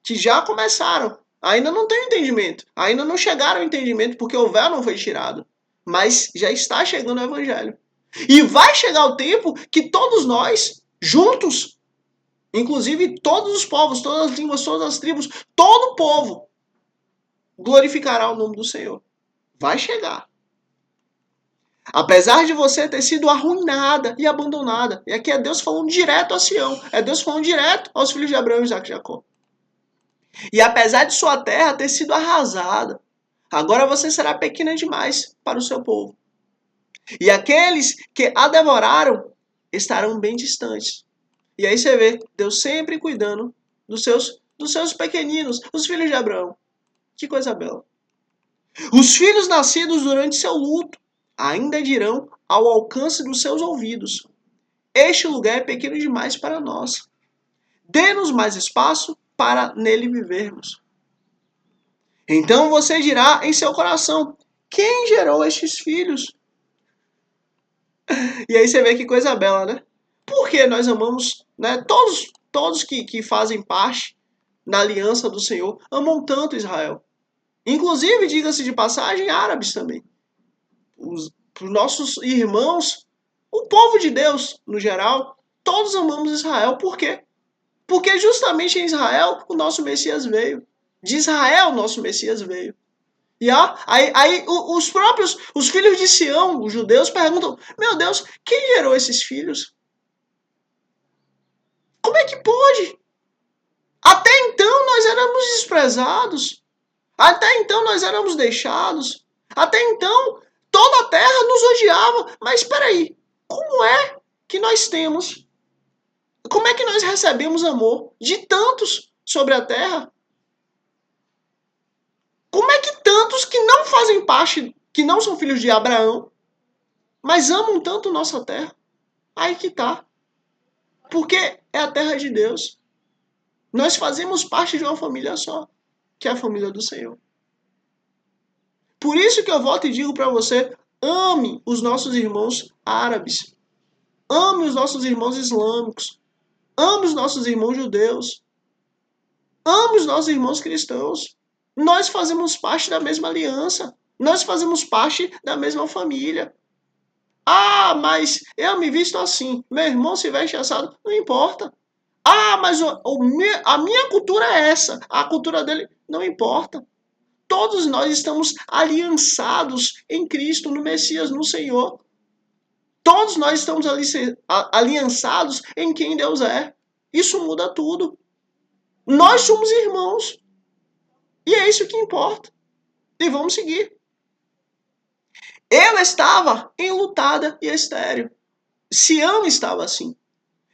que já começaram. Ainda não têm entendimento. Ainda não chegaram ao entendimento porque o véu não foi tirado. Mas já está chegando o evangelho. E vai chegar o tempo que todos nós, juntos, inclusive todos os povos, todas as línguas, todas as tribos, todo o povo, glorificará o nome do Senhor. Vai chegar. Apesar de você ter sido arruinada e abandonada. E aqui é Deus falando direto a Sião. É Deus falando direto aos filhos de Abraão, Isaac e Jacó. E apesar de sua terra ter sido arrasada, agora você será pequena demais para o seu povo. E aqueles que a devoraram estarão bem distantes. E aí você vê Deus sempre cuidando dos seus pequeninos, os filhos de Abraão. Que coisa bela. Os filhos nascidos durante seu luto ainda dirão ao alcance dos seus ouvidos: este lugar é pequeno demais para nós. Dê-nos mais espaço para nele vivermos. Então você dirá em seu coração: quem gerou estes filhos? E aí você vê que coisa bela, né? Porque nós amamos, né? Todos que fazem parte da aliança do Senhor amam tanto Israel. Inclusive, diga-se de passagem, árabes também. Os nossos irmãos, o povo de Deus, no geral, todos amamos Israel. Por quê? Porque justamente em Israel o nosso Messias veio. De Israel o nosso Messias veio. E ó, aí os filhos de Sião, os judeus, perguntam: meu Deus, quem gerou esses filhos? Como é que pode? Até então nós éramos desprezados. Até então nós éramos deixados. Até então toda a terra nos odiava. Mas espera aí, Como é que nós temos? Como é que nós recebemos amor de tantos sobre a terra? Como é que tantos que não fazem parte, que não são filhos de Abraão, mas amam tanto nossa terra? Aí que tá. Porque é a terra de Deus. Nós fazemos parte de uma família só, que é a família do Senhor. Por isso que eu volto e digo para você, ame os nossos irmãos árabes. Ame os nossos irmãos islâmicos. Ame os nossos irmãos judeus. Ame os nossos irmãos cristãos. Nós fazemos parte da mesma aliança. Nós fazemos parte da mesma família. Ah, mas eu me visto assim. Meu irmão se veste assado. Não importa. Ah, mas a minha cultura é essa. A cultura dele não importa. Todos nós estamos aliançados em Cristo, no Messias, no Senhor. Todos nós estamos aliançados em quem Deus é. Isso muda tudo. Nós somos irmãos. E é isso que importa. E vamos seguir. Eu estava enlutada e estéril. Sião estava assim.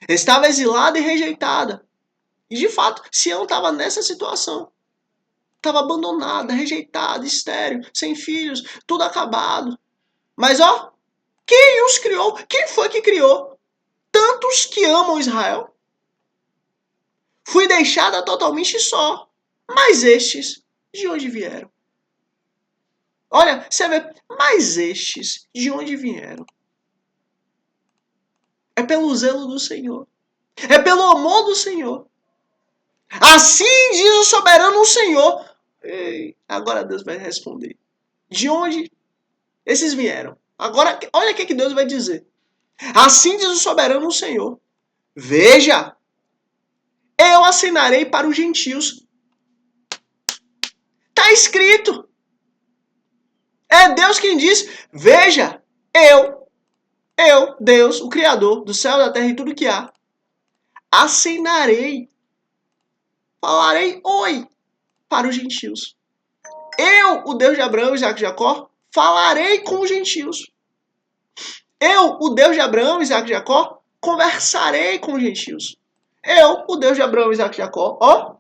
Estava exilada e rejeitada. E de fato, Sião estava nessa situação. Estava abandonada, rejeitada, estéril, sem filhos, tudo acabado. Mas ó, quem os criou? Quem foi que criou? Tantos que amam Israel. Fui deixada totalmente só. Mas estes, de onde vieram? Olha, você vê, mas estes, de onde vieram? É pelo zelo do Senhor. É pelo amor do Senhor. Assim diz o soberano Senhor. Ei, agora Deus vai responder. De onde esses vieram? Agora, olha o que Deus vai dizer. Assim diz o soberano Senhor. Veja, eu assinarei para os gentios. Está escrito. É Deus quem diz, veja, eu, Deus, o Criador do céu, da terra e tudo que há, assinarei, falarei oi para os gentios. Eu, o Deus de Abraão, Isaac e Jacó, falarei com os gentios. Eu, o Deus de Abraão, Isaac e Jacó, conversarei com os gentios. Eu, o Deus de Abraão, Isaac e Jacó, ó,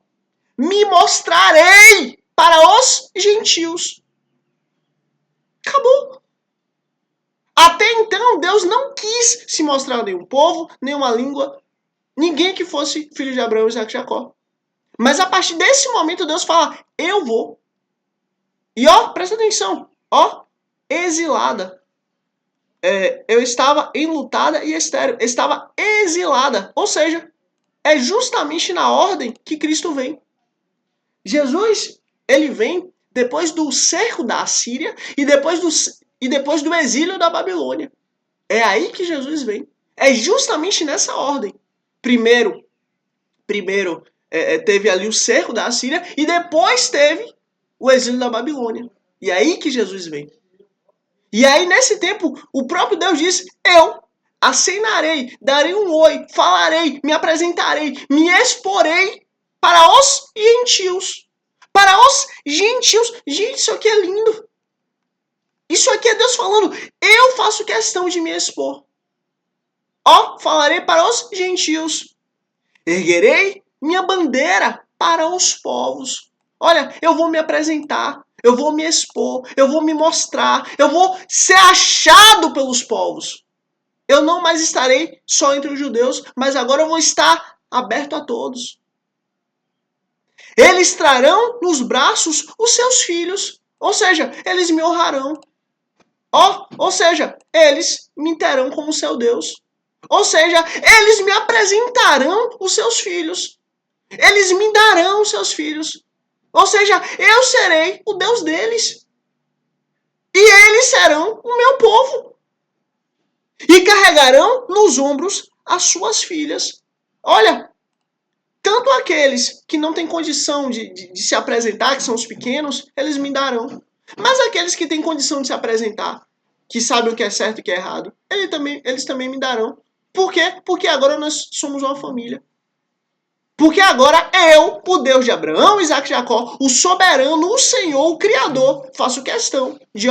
me mostrarei para os gentios. Acabou. Até então, Deus não quis se mostrar a nenhum povo, nenhuma língua, ninguém que fosse filho de Abraão, Isaac e Jacó. Mas a partir desse momento, Deus fala, eu vou. E ó, presta atenção, ó, exilada. Eu estava enlutada e estéril. Estava exilada. Ou seja, é justamente na ordem que Cristo vem. Jesus, ele vem depois do cerco da Assíria e depois do exílio da Babilônia. É aí que Jesus vem. É justamente nessa ordem. Primeiro teve ali o cerco da Assíria e depois teve o exílio da Babilônia. E é aí que Jesus vem. E aí, nesse tempo, o próprio Deus diz, eu acenarei, darei um oi, falarei, me apresentarei, me exporei para os gentios. Para os gentios. Gente, isso aqui é lindo. Isso aqui é Deus falando, eu faço questão de me expor. Ó, falarei para os gentios. Erguerei minha bandeira para os povos. Olha, eu vou me apresentar, eu vou me expor, eu vou me mostrar, eu vou ser achado pelos povos. Eu não mais estarei só entre os judeus, mas agora eu vou estar aberto a todos. Eles trarão nos braços os seus filhos, ou seja, eles me honrarão. Ou seja, eles me terão como seu Deus. Ou seja, eles me apresentarão os seus filhos. Eles me darão os seus filhos. Ou seja, eu serei o Deus deles. E eles serão o meu povo. E carregarão nos ombros as suas filhas. Olha, tanto aqueles que não têm condição de se apresentar, que são os pequenos, eles me darão. Mas aqueles que têm condição de se apresentar, que sabem o que é certo e o que é errado, eles também me darão. Por quê? Porque agora nós somos uma família. Porque agora eu, o Deus de Abraão, Isaac e Jacó, o soberano, o Senhor, o Criador, faço questão de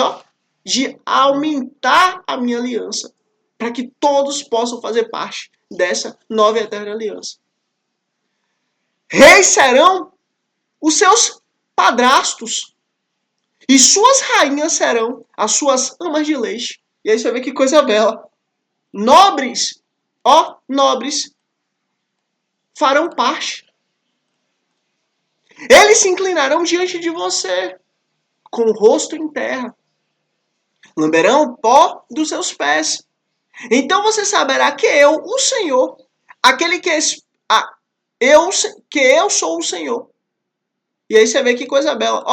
aumentar a minha aliança. para que todos possam fazer parte dessa nova e eterna aliança. Reis serão os seus padrastos, e suas rainhas serão as suas amas de leite. E aí você vê que coisa bela. Nobres, nobres, farão parte. Eles se inclinarão diante de você, com o rosto em terra. Lamberão o pó dos seus pés. Então você saberá que eu, o Senhor, aquele que eu sou o Senhor. E aí você vê que coisa bela.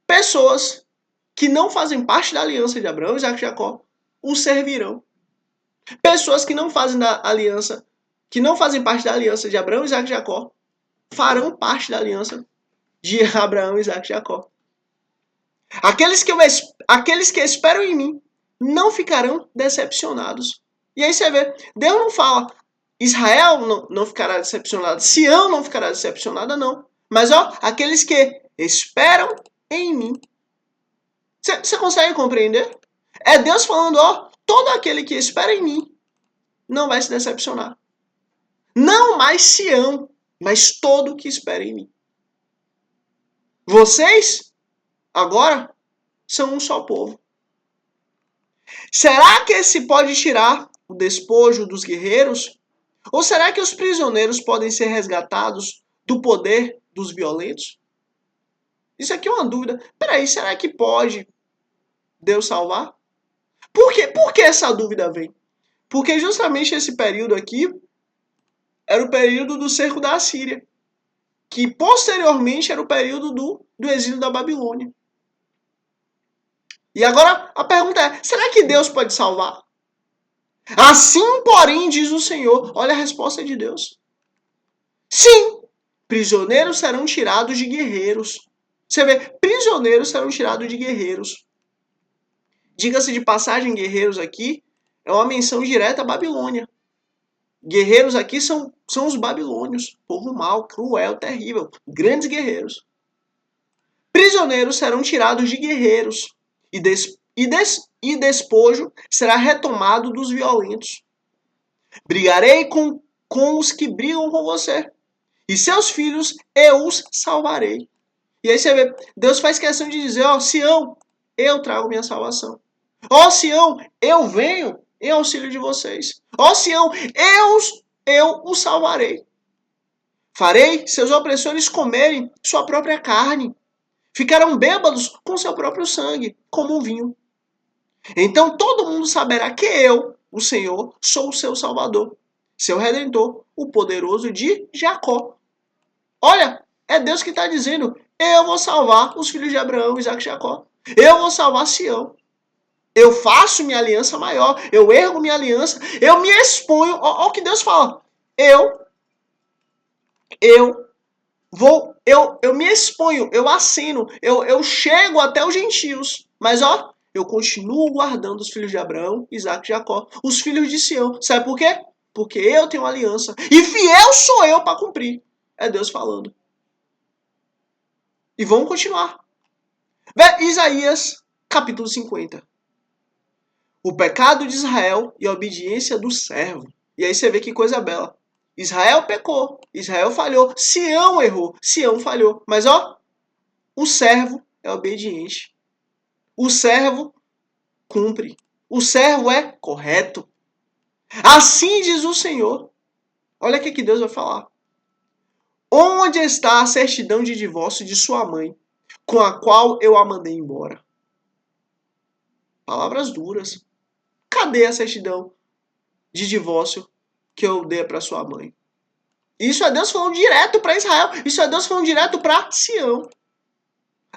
Pessoas que não fazem parte da aliança de Abraão, Isaac e Jacó, o servirão. Pessoas que não fazem parte da aliança de Abraão, Isaac e Jacó, farão parte da aliança de Abraão, Isaac e Jacó. Aqueles que esperam em mim não ficarão decepcionados. E aí você vê, Deus não fala, Israel não ficará decepcionado, Sião não ficará decepcionada, não. Mas aqueles que esperam em mim. Você consegue compreender? É Deus falando, todo aquele que espera em mim não vai se decepcionar. Não mais Sião, mas todo que espera em mim. Vocês, agora, são um só povo. Será que se pode tirar o despojo dos guerreiros? Ou será que os prisioneiros podem ser resgatados do poder dos violentos? Isso aqui é uma dúvida. Peraí, será que pode Deus salvar? Por quê? Por que essa dúvida vem? Porque justamente esse período aqui era o período do cerco da Assíria, que posteriormente era o período do exílio da Babilônia. E agora a pergunta é, será que Deus pode salvar? Assim, porém, diz o Senhor, olha a resposta de Deus. Sim, prisioneiros serão tirados de guerreiros. Você vê, prisioneiros serão tirados de guerreiros. Diga-se de passagem, guerreiros aqui é uma menção direta à Babilônia. Guerreiros aqui são os babilônios, povo mau, cruel, terrível, grandes guerreiros. Prisioneiros serão tirados de guerreiros e despojo será retomado dos violentos. Brigarei com os que brigam com você, e seus filhos eu os salvarei. E aí você vê, Deus faz questão de dizer, Sião, eu trago minha salvação. Sião, eu venho em auxílio de vocês. Sião, eu os salvarei. Farei seus opressores comerem sua própria carne. Ficarão bêbados com seu próprio sangue, como um vinho. Então todo mundo saberá que eu, o Senhor, sou o seu Salvador, seu Redentor, o poderoso de Jacó. Olha, é Deus que está dizendo, eu vou salvar os filhos de Abraão, Isaac e Jacó. Eu vou salvar Sião. Eu faço minha aliança maior, eu ergo minha aliança, eu me exponho. Olha o que Deus fala. Eu me exponho, eu assino, eu chego até os gentios. Mas eu continuo guardando os filhos de Abraão, Isaac e Jacó, os filhos de Sião. Sabe por quê? Porque eu tenho uma aliança. E fiel sou eu para cumprir. É Deus falando. E vamos continuar. Isaías, capítulo 50. O pecado de Israel e a obediência do servo. E aí você vê que coisa bela. Israel pecou, Israel falhou, Sião errou, Sião falhou. Mas o servo é obediente. O servo cumpre. O servo é correto. Assim diz o Senhor. Olha o que Deus vai falar. Onde está a certidão de divórcio de sua mãe, com a qual eu a mandei embora? Palavras duras. Cadê a certidão de divórcio que eu dei para sua mãe? Isso é Deus falando direto para Israel. Isso é Deus falando direto para Sião.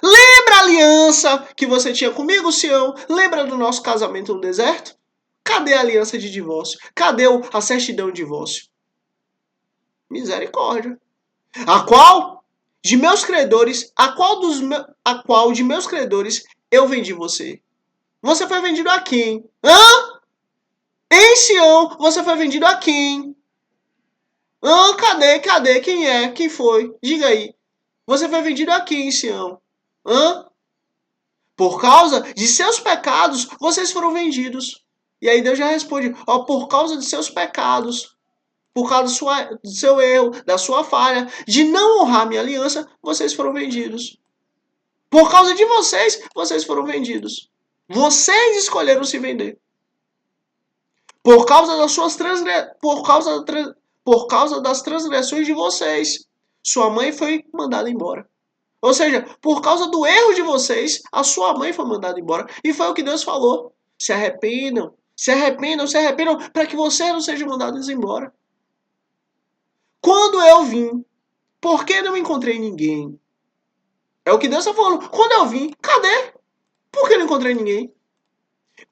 Lembra a aliança que você tinha comigo, Sião? Lembra do nosso casamento no deserto? Cadê a aliança de divórcio? Cadê a certidão de divórcio? Misericórdia. A qual de meus credores eu vendi você? Você foi vendido a quem? Em Sião, você foi vendido a quem? Cadê? Quem é? Quem foi? Diga aí. Você foi vendido a quem, Sião? Por causa de seus pecados, vocês foram vendidos. E aí Deus já responde, ó, por causa de seus pecados, por causa do seu erro, da sua falha, de não honrar minha aliança, vocês foram vendidos. Por causa de vocês, vocês foram vendidos. Vocês escolheram se vender. Por causa das suas por causa das transgressões de vocês, sua mãe foi mandada embora. Ou seja, por causa do erro de vocês, a sua mãe foi mandada embora. E foi o que Deus falou. Se arrependam, se arrependam, se arrependam, para que vocês não sejam mandados embora. Quando eu vim, por que não encontrei ninguém? É o que Deus está falando. Quando eu vim, cadê? Por que não encontrei ninguém?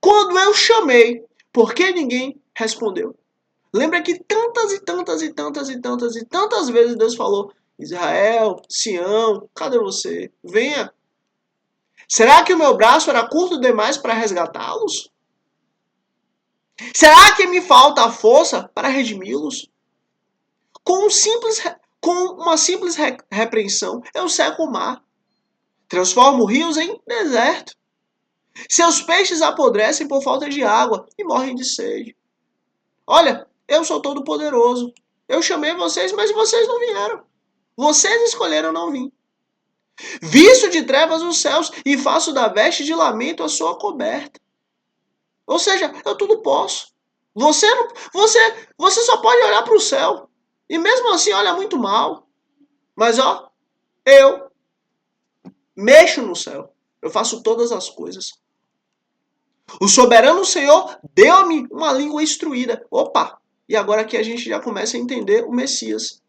Quando eu chamei, por que ninguém respondeu? Lembra que tantas e tantas e tantas e tantas e tantas vezes Deus falou: Israel, Sião, cadê você? Venha. Será que o meu braço era curto demais para resgatá-los? Será que me falta a força para redimi-los? Com uma simples repreensão, eu seco o mar. Transformo rios em deserto. Seus peixes apodrecem por falta de água e morrem de sede. Olha, eu sou todo poderoso. Eu chamei vocês, mas vocês não vieram. Vocês escolheram não vir. Visto de trevas os céus e faço da veste de lamento a sua coberta. Ou seja, eu tudo posso. Você não, você só pode olhar para o céu. E mesmo assim olha muito mal. Mas ó, eu mexo no céu. Eu faço todas as coisas. O soberano Senhor deu-me uma língua instruída. Opa! E agora aqui a gente já começa a entender o Messias.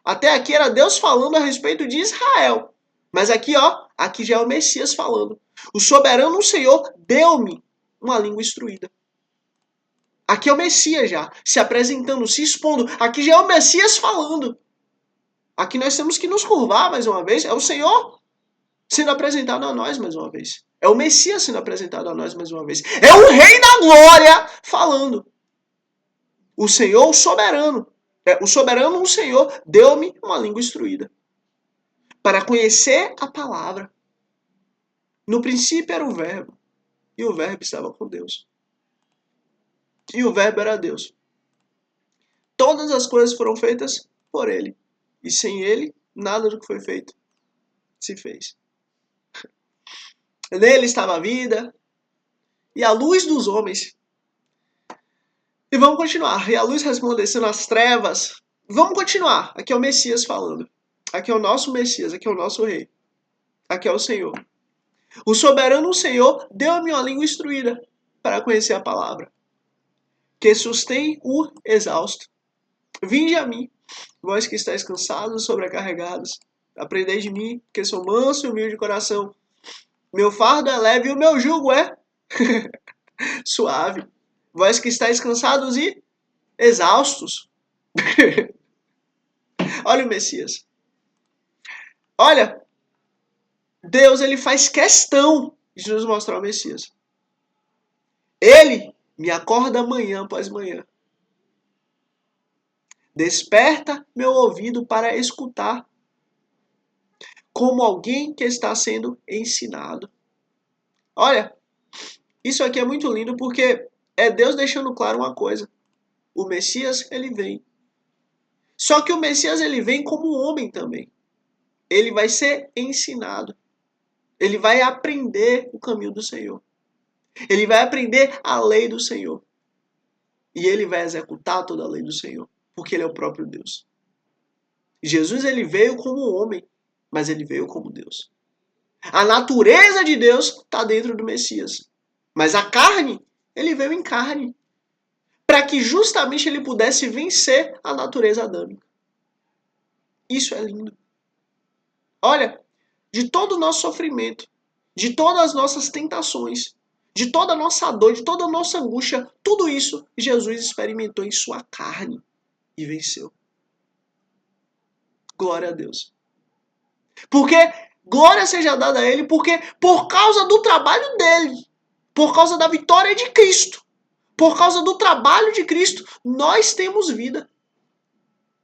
Até aqui era Deus falando a respeito de Israel. Mas aqui, ó, aqui já é o Messias falando. O soberano Senhor deu-me uma língua instruída. Aqui é o Messias já, se apresentando, se expondo. Aqui já é o Messias falando. Aqui nós temos que nos curvar mais uma vez. É o Senhor sendo apresentado a nós mais uma vez. É o Messias sendo apresentado a nós mais uma vez. É o Rei da Glória falando. O Senhor, o soberano. O soberano, o Senhor, deu-me uma língua instruída. Para conhecer a palavra. No princípio era o verbo. E o verbo estava com Deus. E o verbo era Deus. Todas as coisas foram feitas por ele. E sem ele, nada do que foi feito se fez. Nele estava a vida e a luz dos homens. E vamos continuar. E a luz resplandecendo as trevas. Vamos continuar. Aqui é o Messias falando. Aqui é o nosso Messias. Aqui é o nosso Rei. Aqui é o Senhor. O soberano Senhor deu-me uma língua instruída para conhecer a palavra, que sustém o exausto. Vinde a mim, vós que estáis cansados e sobrecarregados. Aprendei de mim, que sou manso e humilde de coração. Meu fardo é leve e o meu jugo é suave. Vós que estáis cansados e exaustos. Olha o Messias. Olha, Deus ele faz questão de nos mostrar o Messias. Ele me acorda manhã após manhã. Desperta meu ouvido para escutar, como alguém que está sendo ensinado. Olha, isso aqui é muito lindo porque é Deus deixando claro uma coisa. O Messias, ele vem. Só que o Messias, ele vem como homem também. Ele vai ser ensinado. Ele vai aprender o caminho do Senhor. Ele vai aprender a lei do Senhor. E ele vai executar toda a lei do Senhor. Porque ele é o próprio Deus. Jesus, ele veio como homem. Mas ele veio como Deus. A natureza de Deus está dentro do Messias. Mas a carne, ele veio em carne. Para que justamente ele pudesse vencer a natureza adâmica. Isso é lindo. Olha, de todo o nosso sofrimento, de todas as nossas tentações, de toda a nossa dor, de toda a nossa angústia, tudo isso Jesus experimentou em sua carne e venceu. Glória a Deus. Porque glória seja dada a ele, porque por causa do trabalho dele, por causa da vitória de Cristo, por causa do trabalho de Cristo, nós temos vida.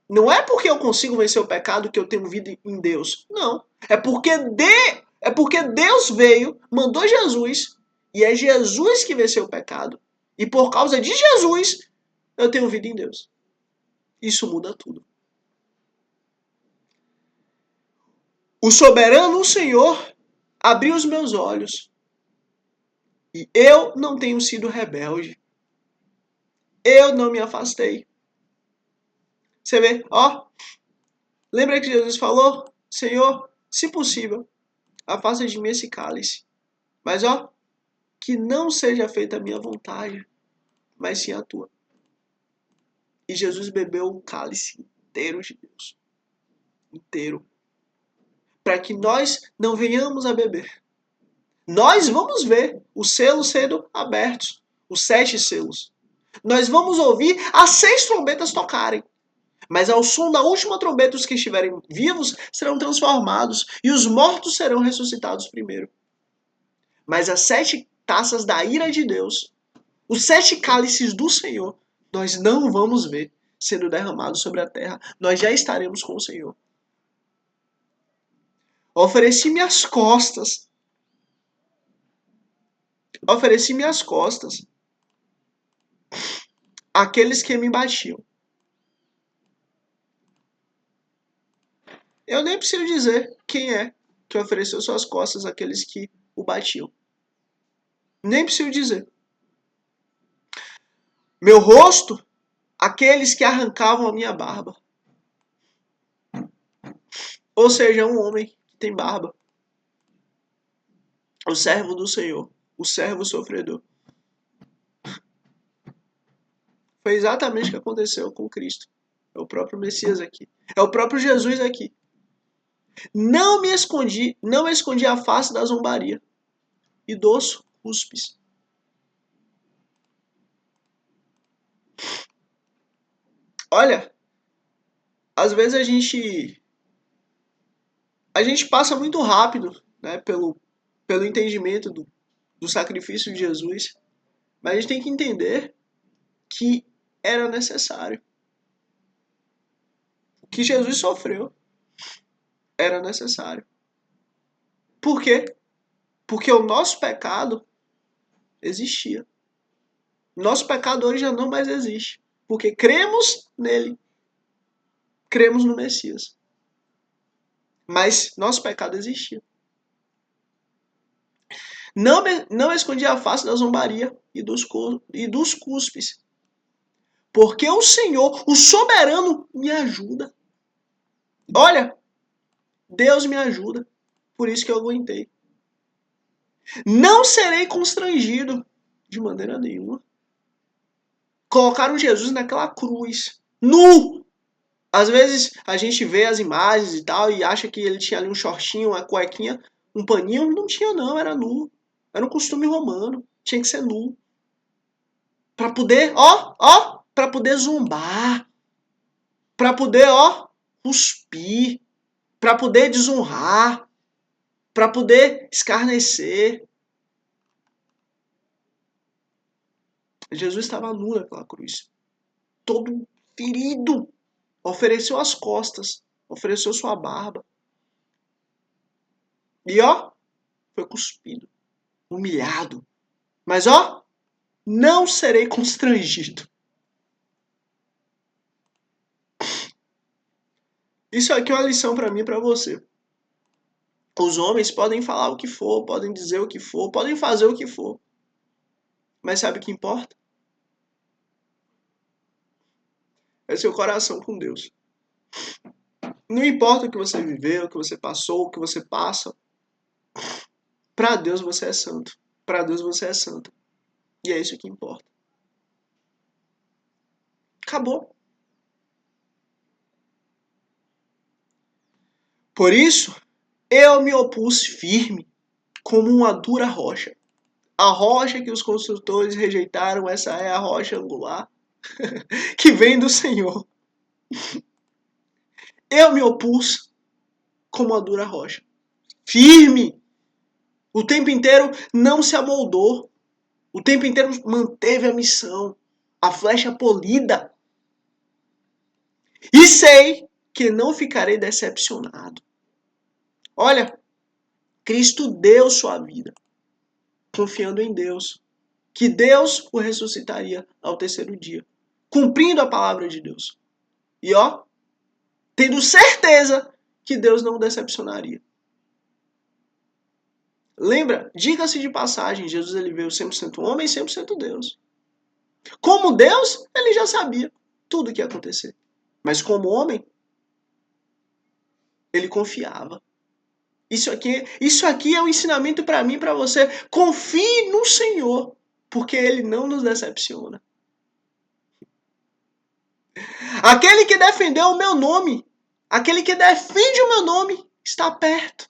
Não é porque eu consigo vencer o pecado que eu tenho vida em Deus. Não. É porque Deus veio, mandou Jesus, E é Jesus que venceu o pecado. E por causa de Jesus, eu tenho vida em Deus. Isso muda tudo. O soberano Senhor abriu os meus olhos. E eu não tenho sido rebelde. Eu não me afastei. Você vê, ó. Lembra que Jesus falou? Senhor, se possível, afasta de mim esse cálice. Mas ó, que não seja feita a minha vontade, mas sim a tua. E Jesus bebeu o cálice inteiro de Deus. Inteiro. Para que nós não venhamos a beber. Nós vamos ver os selos sendo abertos. Os 7 selos. Nós vamos ouvir as 6 trombetas tocarem. Mas ao som da última trombeta, os que estiverem vivos serão transformados. E os mortos serão ressuscitados primeiro. Mas as 7 taças da ira de Deus, os 7 cálices do Senhor, nós não vamos ver sendo derramados sobre a terra. Nós já estaremos com o Senhor. Ofereci minhas costas. Ofereci minhas costas àqueles que me batiam. Eu nem preciso dizer quem é que ofereceu suas costas àqueles que o batiam. Nem preciso dizer. Meu rosto, aqueles que arrancavam a minha barba. Ou seja, um homem que tem barba. O servo do Senhor. O servo sofredor. Foi exatamente o que aconteceu com Cristo. É o próprio Messias aqui. É o próprio Jesus aqui. Não me escondi a face da zombaria e dos cuspes. Olha, às vezes a gente passa muito rápido, né, pelo entendimento do sacrifício de Jesus, mas a gente tem que entender que era necessário. O que Jesus sofreu era necessário. Por quê? Porque o nosso pecado existia. Nosso pecado hoje já não mais existe. Porque cremos nele. Cremos no Messias. Mas nosso pecado existia. Não escondi a face da zombaria e dos cuspes. Porque o Senhor, o soberano, me ajuda. Olha, Deus me ajuda. Por isso que eu aguentei. Não serei constrangido de maneira nenhuma. Colocaram Jesus naquela cruz, nu. Às vezes a gente vê as imagens e tal e acha que ele tinha ali um shortinho, uma cuequinha, um paninho. Não tinha não, era nu. Era um costume romano. Tinha que ser nu. Pra poder, pra poder zombar. Pra poder, cuspir. Pra poder desonrar. Pra poder escarnecer. Jesus estava nu naquela cruz. Todo ferido. Ofereceu as costas. Ofereceu sua barba. E foi cuspido. Humilhado. Mas não serei constrangido. Isso aqui é uma lição para mim e para você. Os homens podem falar o que for, podem dizer o que for, podem fazer o que for. Mas sabe o que importa? É seu coração com Deus. Não importa o que você viveu, o que você passou, o que você passa. Para Deus você é santo. Para Deus você é santa. E é isso que importa. Acabou. Por isso, eu me opus firme, como uma dura rocha. A rocha que os construtores rejeitaram, essa é a rocha angular, que vem do Senhor. Eu me opus como uma dura rocha. Firme. O tempo inteiro não se amoldou. O tempo inteiro manteve a missão. A flecha polida. E sei que não ficarei decepcionado. Olha, Cristo deu sua vida. confiando em Deus, que Deus o ressuscitaria ao terceiro dia, cumprindo a palavra de Deus. E tendo certeza que Deus não o decepcionaria. Lembra, diga-se de passagem, Jesus ele veio 100% homem e 100% Deus. Como Deus, ele já sabia tudo o que ia acontecer. Mas como homem, ele confiava. Isso aqui é um ensinamento para mim e para você. Confie no Senhor, porque Ele não nos decepciona. Aquele que defendeu o meu nome, aquele que defende o meu nome, está perto.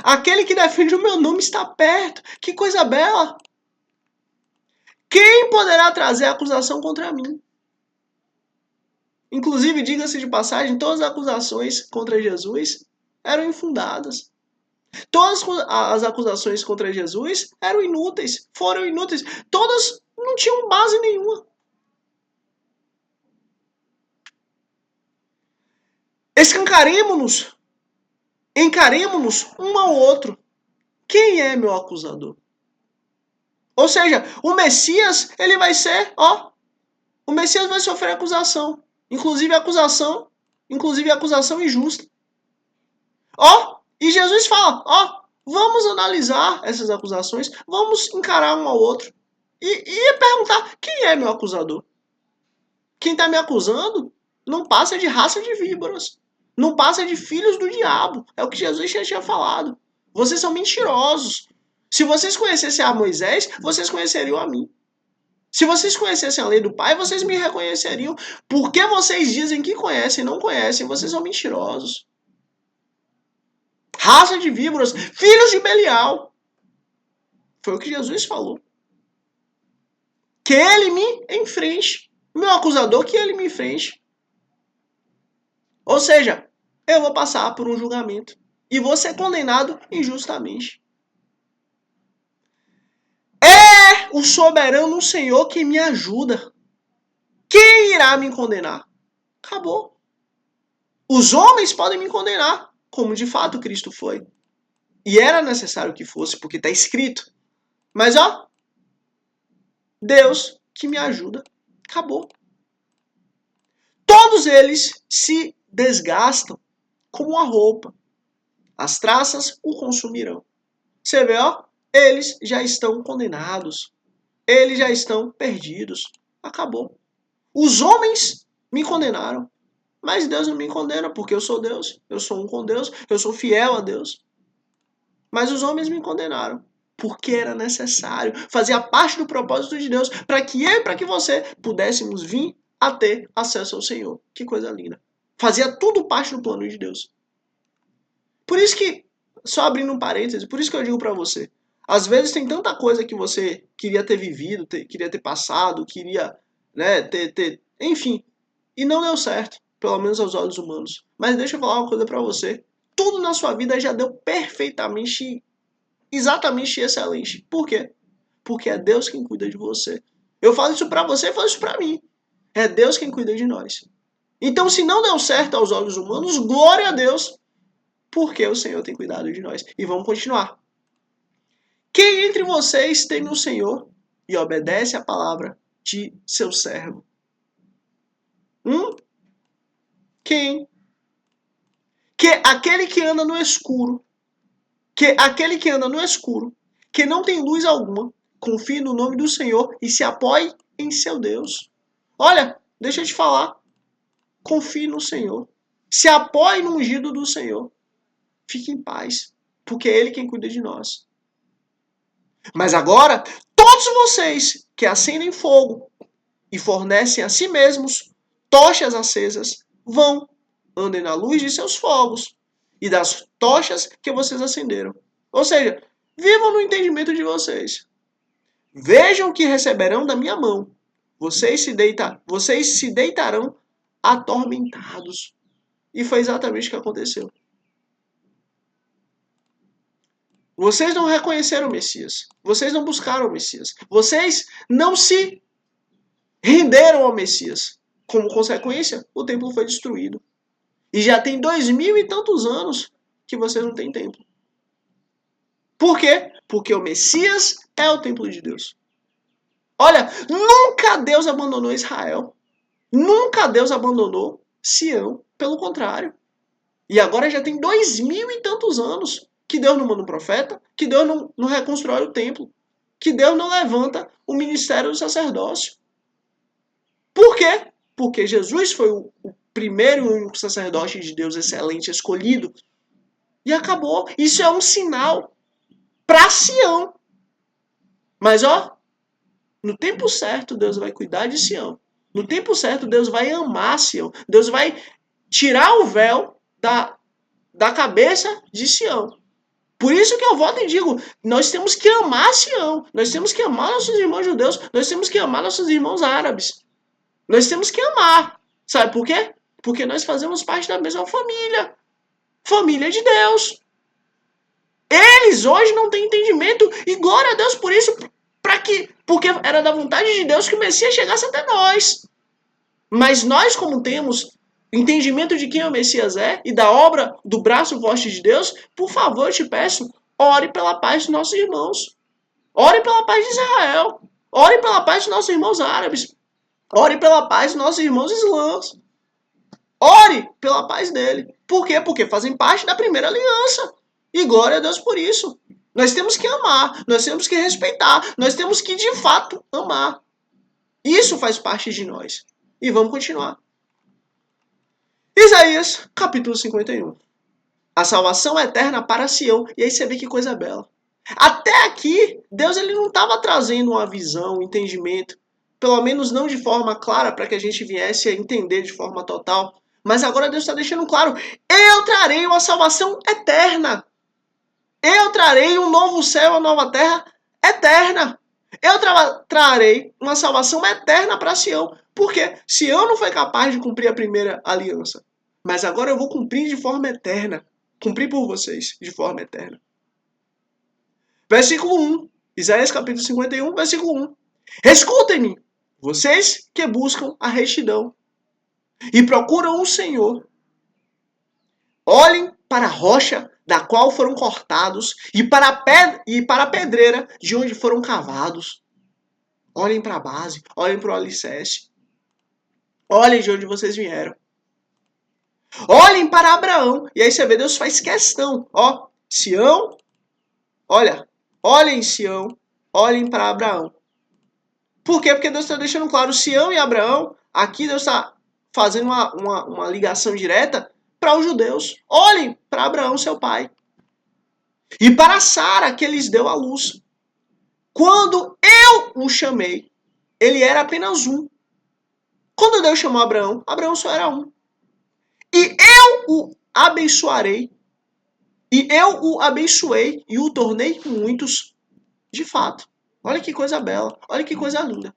Aquele que defende o meu nome está perto. Que coisa bela! Quem poderá trazer acusação contra mim? Inclusive, diga-se de passagem, todas as acusações contra Jesus eram infundadas. Todas as acusações contra Jesus eram inúteis, foram inúteis. Todas não tinham base nenhuma. Escancaremos-nos, encaremos-nos um ao outro. Quem é meu acusador? Ou seja, o Messias, ele vai ser, o Messias vai sofrer acusação. Inclusive acusação injusta. E Jesus fala, vamos analisar essas acusações, vamos encarar um ao outro. E perguntar, quem é meu acusador? Quem está me acusando não passa de raça de víboras. Não passa de filhos do diabo. É o que Jesus já tinha falado. Vocês são mentirosos. Se vocês conhecessem a Moisés, vocês conheceriam a mim. Se vocês conhecessem a lei do Pai, vocês me reconheceriam. Porque vocês dizem que conhecem e não conhecem, vocês são mentirosos. Raça de víboras, filhos de Belial. Foi o que Jesus falou. Que ele me enfrente. Meu acusador, que ele me enfrente. Ou seja, eu vou passar por um julgamento. E vou ser condenado injustamente. É o soberano Senhor que me ajuda. Quem irá me condenar? Acabou. Os homens podem me condenar, como de fato Cristo foi. E era necessário que fosse, porque está escrito. Mas Deus que me ajuda. Acabou. Todos eles se desgastam como a roupa. As traças o consumirão. Você vê, eles já estão condenados. Eles já estão perdidos. Acabou. Os homens me condenaram. Mas Deus não me condena, porque eu sou Deus. Eu sou um com Deus. Eu sou fiel a Deus. Mas os homens me condenaram. Porque era necessário. Fazia parte do propósito de Deus. Para que eu e para que você pudéssemos vir a ter acesso ao Senhor. Que coisa linda. Fazia tudo parte do plano de Deus. Por isso que, só abrindo um parêntese, por isso que eu digo para você. Às vezes tem tanta coisa que você queria ter vivido, queria ter passado, queria enfim. E não deu certo, pelo menos aos olhos humanos. Mas deixa eu falar uma coisa para você. Tudo na sua vida já deu perfeitamente, exatamente excelente. Por quê? Porque é Deus quem cuida de você. Eu falo isso para você e falo isso para mim. É Deus quem cuida de nós. Então, se não deu certo aos olhos humanos, glória a Deus, porque o Senhor tem cuidado de nós. E vamos continuar. Quem entre vocês teme o Senhor e obedece à palavra de seu servo? Quem? Que aquele que anda no escuro, que não tem luz alguma, confie no nome do Senhor e se apoie em seu Deus. Olha, deixa eu te falar. Confie no Senhor. Se apoie no ungido do Senhor. Fique em paz, porque é Ele quem cuida de nós. Mas agora, todos vocês que acendem fogo e fornecem a si mesmos tochas acesas, andem na luz de seus fogos e das tochas que vocês acenderam. Ou seja, vivam no entendimento de vocês. Vejam o que receberão da minha mão. Vocês se deitarão atormentados. E foi exatamente o que aconteceu. Vocês não reconheceram o Messias. Vocês não buscaram o Messias. Vocês não se renderam ao Messias. Como consequência, o templo foi destruído. E já tem 2000 e tantos anos que vocês não têm templo. Por quê? Porque o Messias é o templo de Deus. Olha, nunca Deus abandonou Israel. Nunca Deus abandonou Sião. Pelo contrário. E agora já tem 2000 e tantos anos que Deus não manda um profeta, que Deus não reconstrói o templo, que Deus não levanta o ministério do sacerdócio. Por quê? Porque Jesus foi o primeiro e único sacerdote de Deus excelente, escolhido. E acabou. Isso é um sinal para Sião. Mas no tempo certo Deus vai cuidar de Sião. No tempo certo Deus vai amar Sião. Deus vai tirar o véu da cabeça de Sião. Por isso que eu volto e digo, nós temos que amar Sião. Nós temos que amar nossos irmãos judeus. Nós temos que amar nossos irmãos árabes. Nós temos que amar. Sabe por quê? Porque nós fazemos parte da mesma família. Família de Deus. Eles hoje não têm entendimento. E glória a Deus por isso. Porque era da vontade de Deus que o Messias chegasse até nós. Mas nós, como temos entendimento de quem o Messias é e da obra do braço forte de Deus, por favor, eu te peço, ore pela paz dos nossos irmãos. Ore pela paz de Israel. Ore pela paz dos nossos irmãos árabes. Ore pela paz dos nossos irmãos islãos. Ore pela paz dele. Por quê? Porque fazem parte da primeira aliança. E glória a Deus por isso. Nós temos que amar, nós temos que respeitar, nós temos que de fato amar. Isso faz parte de nós. E vamos continuar. Isaías, capítulo 51. A salvação eterna para Sião. E aí você vê que coisa bela. Até aqui, Deus ele não estava trazendo uma visão, um entendimento, pelo menos não de forma clara para que a gente viesse a entender de forma total. Mas agora Deus está deixando claro, eu trarei uma salvação eterna. Eu trarei um novo céu, uma nova terra eterna. Eu trarei uma salvação eterna para Sião. Por quê? Sião não foi capaz de cumprir a primeira aliança. Mas agora eu vou cumprir de forma eterna. Cumprir por vocês de forma eterna. Versículo 1. Isaías capítulo 51, versículo 1. Escutem-me, vocês que buscam a retidão e procuram o Senhor. Olhem para a rocha da qual foram cortados e para a pedreira de onde foram cavados. Olhem para a base, olhem para o alicerce. Olhem de onde vocês vieram. Olhem para Abraão. E aí você vê, Deus faz questão. Sião, olhem Sião, olhem para Abraão. Por quê? Porque Deus está deixando claro, Sião e Abraão, aqui Deus está fazendo uma ligação direta para os judeus. Olhem para Abraão, seu pai. E para Sara, que lhes deu a luz. Quando eu o chamei, ele era apenas um. Quando Deus chamou Abraão, Abraão só era um. E eu o abençoarei. E eu o abençoei e o tornei muitos. De fato. Olha que coisa bela. Olha que coisa linda.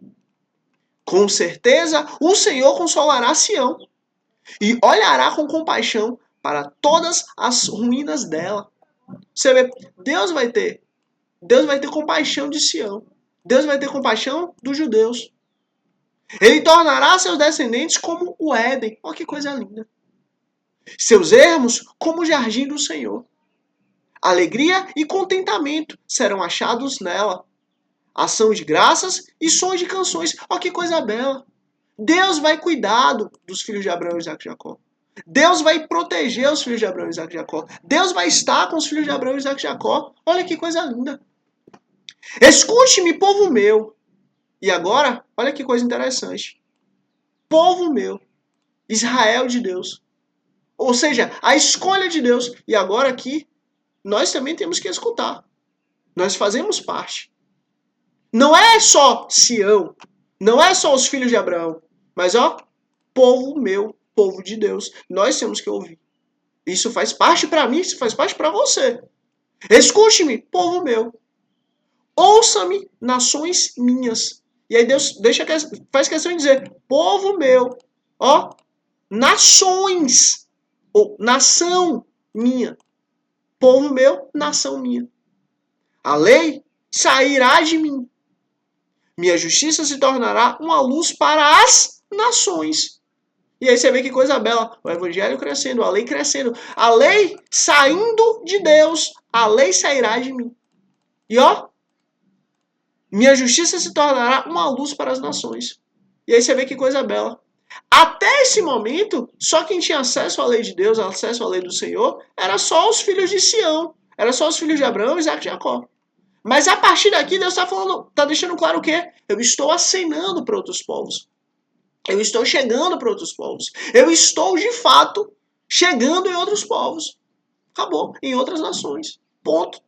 Com certeza o Senhor consolará Sião. E olhará com compaixão para todas as ruínas dela. Você vê, Deus vai ter compaixão de Sião. Deus vai ter compaixão dos judeus. Ele tornará seus descendentes como o Éden. Olha que coisa linda. Seus ermos como o jardim do Senhor. Alegria e contentamento serão achados nela. Ação de graças e som de canções. Olha que coisa bela. Deus vai cuidar dos filhos de Abraão, Isaac e Jacó. Deus vai proteger os filhos de Abraão, Isaac e Jacó. Deus vai estar com os filhos de Abraão, Isaac e Jacó. Olha que coisa linda. Escute-me, povo meu. E agora, olha que coisa interessante. Povo meu. Israel de Deus. Ou seja, a escolha de Deus. E agora aqui, nós também temos que escutar. Nós fazemos parte. Não é só Sião. Não é só os filhos de Abraão. Mas povo meu, povo de Deus. Nós temos que ouvir. Isso faz parte para mim, isso faz parte para você. Escute-me, povo meu. Ouça-me, nações minhas. E aí Deus faz questão de dizer, povo meu. Nações. Ou nação minha. Povo meu, nação minha. A lei sairá de mim. Minha justiça se tornará uma luz para as nações. E aí você vê que coisa bela. O evangelho crescendo, a lei crescendo. A lei saindo de Deus. A lei sairá de mim. E ó, minha justiça se tornará uma luz para as nações. E aí você vê que coisa bela. Até esse momento, só quem tinha acesso à lei de Deus, acesso à lei do Senhor, era só os filhos de Sião. Era só os filhos de Abraão, Isaac e Jacó. Mas a partir daqui, Deus está falando, está deixando claro o quê? Eu estou acenando para outros povos. Eu estou chegando para outros povos. Eu estou, de fato, chegando em outros povos. Acabou. Em outras nações. Ponto.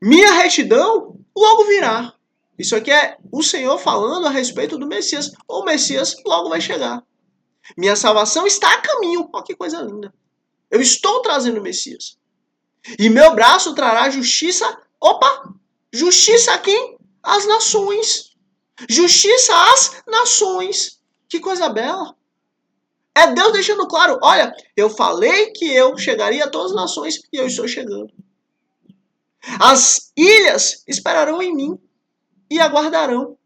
Minha retidão logo virá. Isso aqui é o Senhor falando a respeito do Messias. O Messias logo vai chegar. Minha salvação está a caminho. Olha que coisa linda. Eu estou trazendo o Messias. E meu braço trará justiça. Opa! Justiça a quem? Às nações. Justiça às nações. Que coisa bela. É Deus deixando claro, olha, eu falei que eu chegaria a todas as nações e eu estou chegando. As ilhas esperarão em mim e aguardarão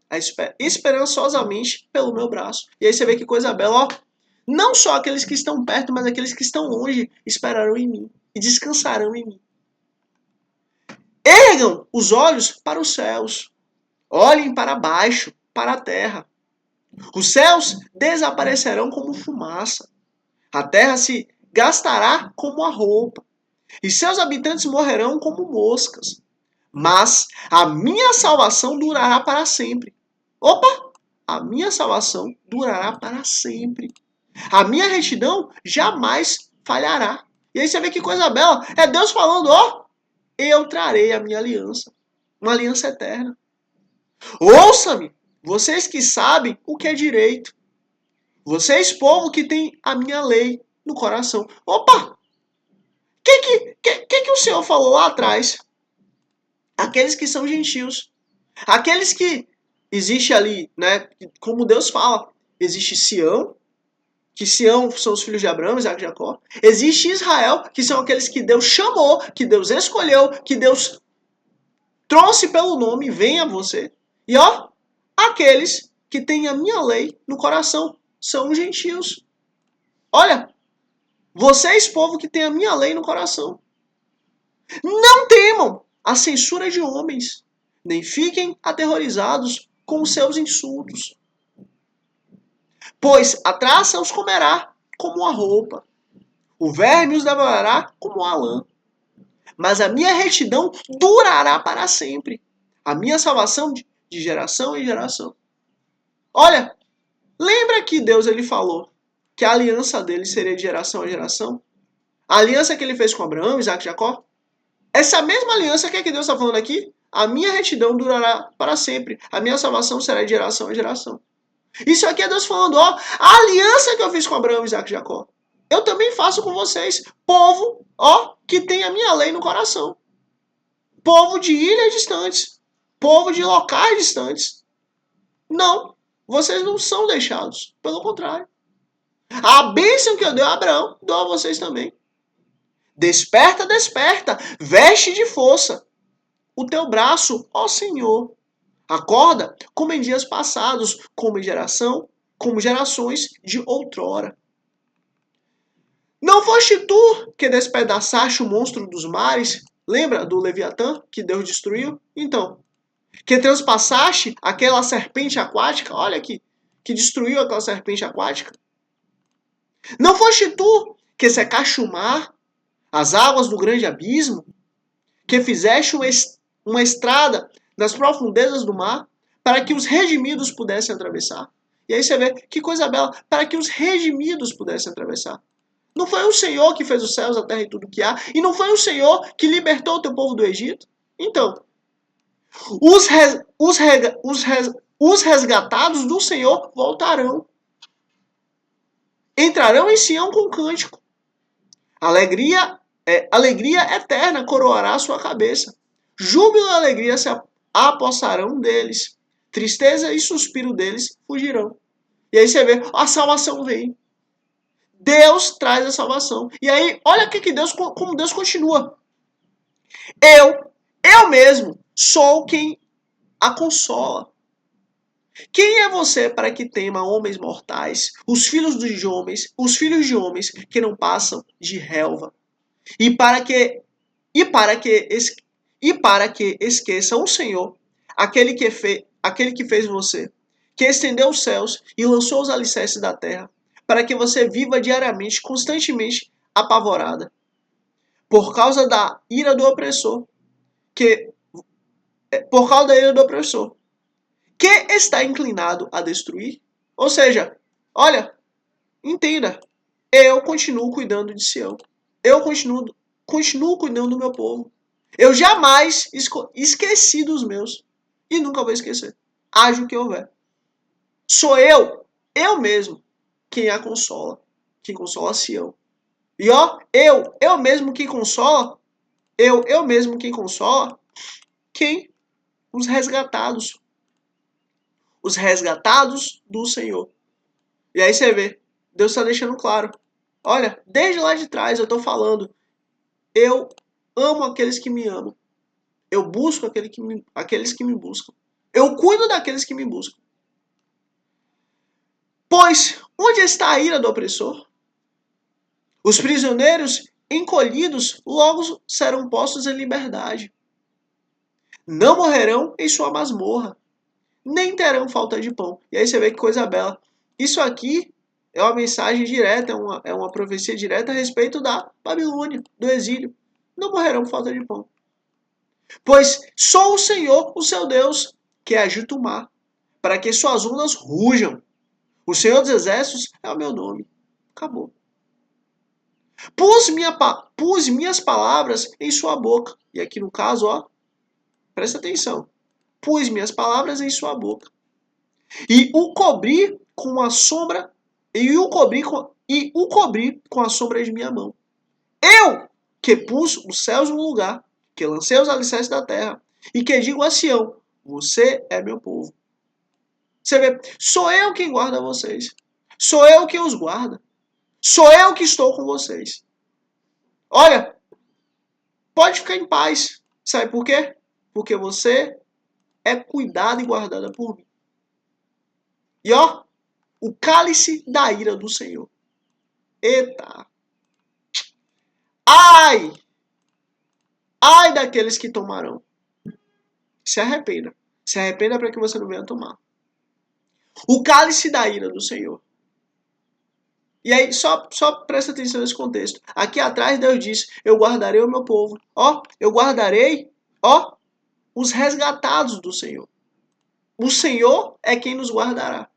esperançosamente pelo meu braço. E aí você vê que coisa bela, ó. Não só aqueles que estão perto, mas aqueles que estão longe esperarão em mim e descansarão em mim. Ergam os olhos para os céus. Olhem para baixo, para a terra. Os céus desaparecerão como fumaça. A terra se gastará como a roupa. E seus habitantes morrerão como moscas. Mas a minha salvação durará para sempre. Opa! A minha salvação durará para sempre. A minha retidão jamais falhará. E aí você vê que coisa bela. É Deus falando, ó, eu trarei a minha aliança. Uma aliança eterna. Ouça-me, vocês que sabem o que é direito. Vocês, povo que tem a minha lei no coração. Opa! Que o Senhor falou lá atrás? Aqueles que são gentios. Aqueles que existe ali, né? Como Deus fala, existe Sião, que Sião são os filhos de Abraão, Isaac e Jacó. Existe Israel, que são aqueles que Deus chamou, que Deus escolheu, que Deus trouxe pelo nome, vem a você. E ó, aqueles que têm a minha lei no coração são os gentios. Olha, vocês, povo que tem a minha lei no coração, não temam a censura de homens, nem fiquem aterrorizados com os seus insultos. Pois a traça os comerá como a roupa, o verme os devorará como a lã. Mas a minha retidão durará para sempre, a minha salvação de geração em geração. Olha, lembra que Deus ele falou que a aliança dele seria de geração a geração? A aliança que ele fez com Abraão, Isaac e Jacó? Essa mesma aliança que Deus está falando aqui, a minha retidão durará para sempre, a minha salvação será de geração a geração. Isso aqui é Deus falando, ó, a aliança que eu fiz com Abraão, Isaac e Jacó, eu também faço com vocês, povo, ó, que tem a minha lei no coração. Povo de ilhas distantes, povo de locais distantes. Não, vocês não são deixados, pelo contrário. A bênção que eu dei a Abraão, dou a vocês também. Desperta, desperta, veste de força o teu braço, ó Senhor. Acorda como em dias passados, como gerações de outrora. Não foste tu que despedaçaste o monstro dos mares? Lembra do Leviatã que Deus destruiu? Então, que transpassaste aquela serpente aquática, olha aqui, que destruiu aquela serpente aquática? Não foste tu que secaste o mar, as águas do grande abismo, que fizeste uma estrada nas profundezas do mar, para que os redimidos pudessem atravessar? E aí você vê, que coisa bela, para que os redimidos pudessem atravessar. Não foi o Senhor que fez os céus, a terra e tudo que há, e não foi o Senhor que libertou o teu povo do Egito? Então, os resgatados do Senhor voltarão. Entrarão em Sião com cântico. Alegria eterna coroará a sua cabeça. Júbilo e alegria se apossarão deles. Tristeza e suspiro deles fugirão. E aí você vê, a salvação vem. Deus traz a salvação. E aí, olha como Deus continua. Eu mesmo sou quem a consola. Quem é você para que tema homens mortais, os filhos de homens que não passam de relva? E para que e para que esqueça o Senhor, aquele que fez você, que estendeu os céus e lançou os alicerces da terra, para que você viva diariamente, constantemente apavorada, por causa da ira do opressor, que por causa da ira do opressor, que está inclinado a destruir. Ou seja, olha, entenda, eu continuo cuidando de Sião. Eu continuo cuidando do meu povo. Eu jamais esqueci dos meus. E nunca vou esquecer. Haja o que houver. Sou eu mesmo, quem a consola. Quem consola Sião. E ó, eu mesmo quem consola, eu mesmo quem consola, quem? Os resgatados. Os resgatados do Senhor. E aí você vê, Deus está deixando claro. Olha, desde lá de trás eu estou falando, eu amo aqueles que me amam. Eu busco aqueles que me buscam. Eu cuido daqueles que me buscam. Pois, onde está a ira do opressor? Os prisioneiros encolhidos logo serão postos em liberdade. Não morrerão em sua masmorra, nem terão falta de pão. E aí você vê que coisa bela. Isso aqui é uma mensagem direta, é uma profecia direta a respeito da Babilônia, do exílio. Não morrerão por falta de pão. Pois sou o Senhor, o seu Deus, que agita o mar, para que suas ondas rujam. O Senhor dos Exércitos é o meu nome. Acabou. Pus minhas palavras em sua boca. E aqui no caso, ó, presta atenção. Pus minhas palavras em sua boca. E o cobri com a sombra, e o cobri com a sombra de minha mão. Eu que pus os céus no lugar, que lancei os alicerces da terra, e que digo a Sião, você é meu povo. Você vê, sou eu quem guarda vocês. Sou eu quem os guarda. Sou eu que estou com vocês. Olha, pode ficar em paz. Sabe por quê? Porque você é cuidada e guardada por mim. E ó, o cálice da ira do Senhor. Eita! Ai! Ai daqueles que tomarão. Se arrependa. Se arrependa para que você não venha tomar. O cálice da ira do Senhor. E aí, só presta atenção nesse contexto. Aqui atrás Deus diz, eu guardarei o meu povo. Ó, eu guardarei, ó, os resgatados do Senhor. O Senhor é quem nos guardará.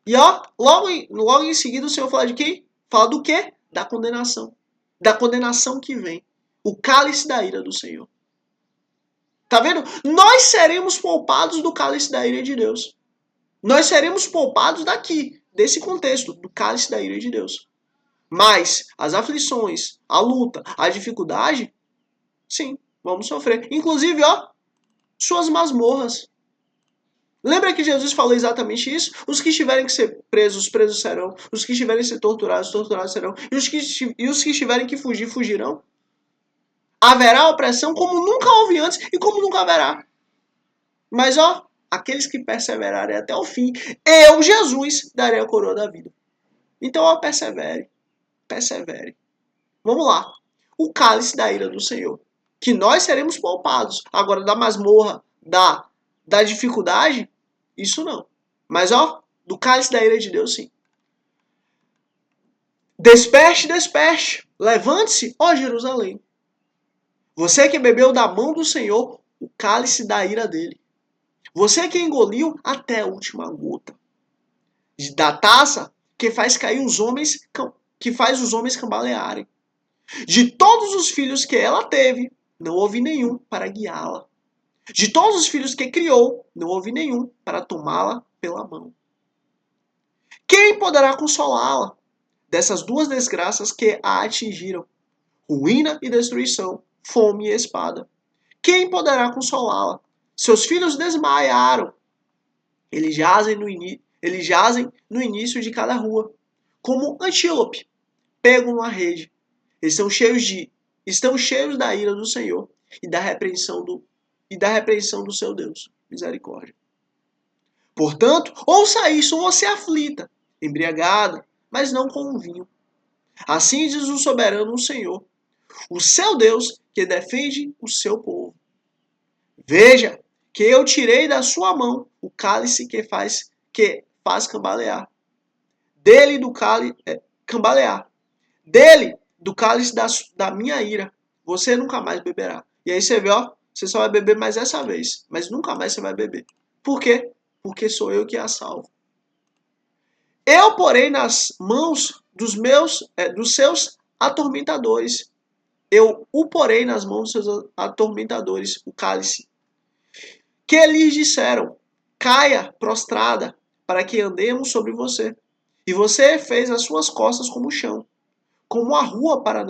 E ó, logo em seguida o Senhor fala de quem? Fala do quê? Da condenação. Da condenação que vem. O cálice da ira do Senhor. Tá vendo? Nós seremos poupados do cálice da ira de Deus. Nós seremos poupados daqui, desse contexto, do cálice da ira de Deus. Mas as aflições, a luta, a dificuldade, sim, vamos sofrer. Inclusive, ó, suas masmorras. Lembra que Jesus falou exatamente isso? Os que tiverem que ser presos, presos serão. Os que tiverem que ser torturados, torturados serão. E os que tiverem que fugir, fugirão. Haverá opressão como nunca houve antes e como nunca haverá. Mas, ó, aqueles que perseverarem até o fim, eu, Jesus, darei a coroa da vida. Então, ó, persevere. Persevere. Vamos lá. O cálice da ira do Senhor. Que nós seremos poupados. Agora, da masmorra, da dificuldade, isso não. Mas, ó, do cálice da ira de Deus, sim. Desperte, desperte. Levante-se, ó Jerusalém. Você que bebeu da mão do Senhor o cálice da ira dele. Você que engoliu até a última gota. Da taça que faz cair os homens, que faz os homens cambalearem. De todos os filhos que ela teve, não houve nenhum para guiá-la. De todos os filhos que criou, não houve nenhum para tomá-la pela mão. Quem poderá consolá-la dessas duas desgraças que a atingiram? Ruína e destruição, fome e espada. Quem poderá consolá-la? Seus filhos desmaiaram. Eles jazem no início de cada rua, como antílope, pego numa rede. Estão cheios da ira do Senhor e da repreensão do seu Deus. Misericórdia. Portanto, ouça isso, você aflita, embriagada, mas não com o vinho. Assim diz o soberano, o Senhor, o seu Deus, que defende o seu povo. Veja que eu tirei da sua mão o cálice que faz cambalear. Dele do cálice cambalear. Dele do cálice da minha ira. Você nunca mais beberá. E aí você vê, ó, você só vai beber mais essa vez, mas nunca mais você vai beber. Por quê? Porque sou eu que a salvo. Eu porei nas mãos dos seus atormentadores. Eu o porei nas mãos dos seus atormentadores, o cálice. Que lhes disseram, caia prostrada, para que andemos sobre você. E você fez as suas costas como o chão, como a rua para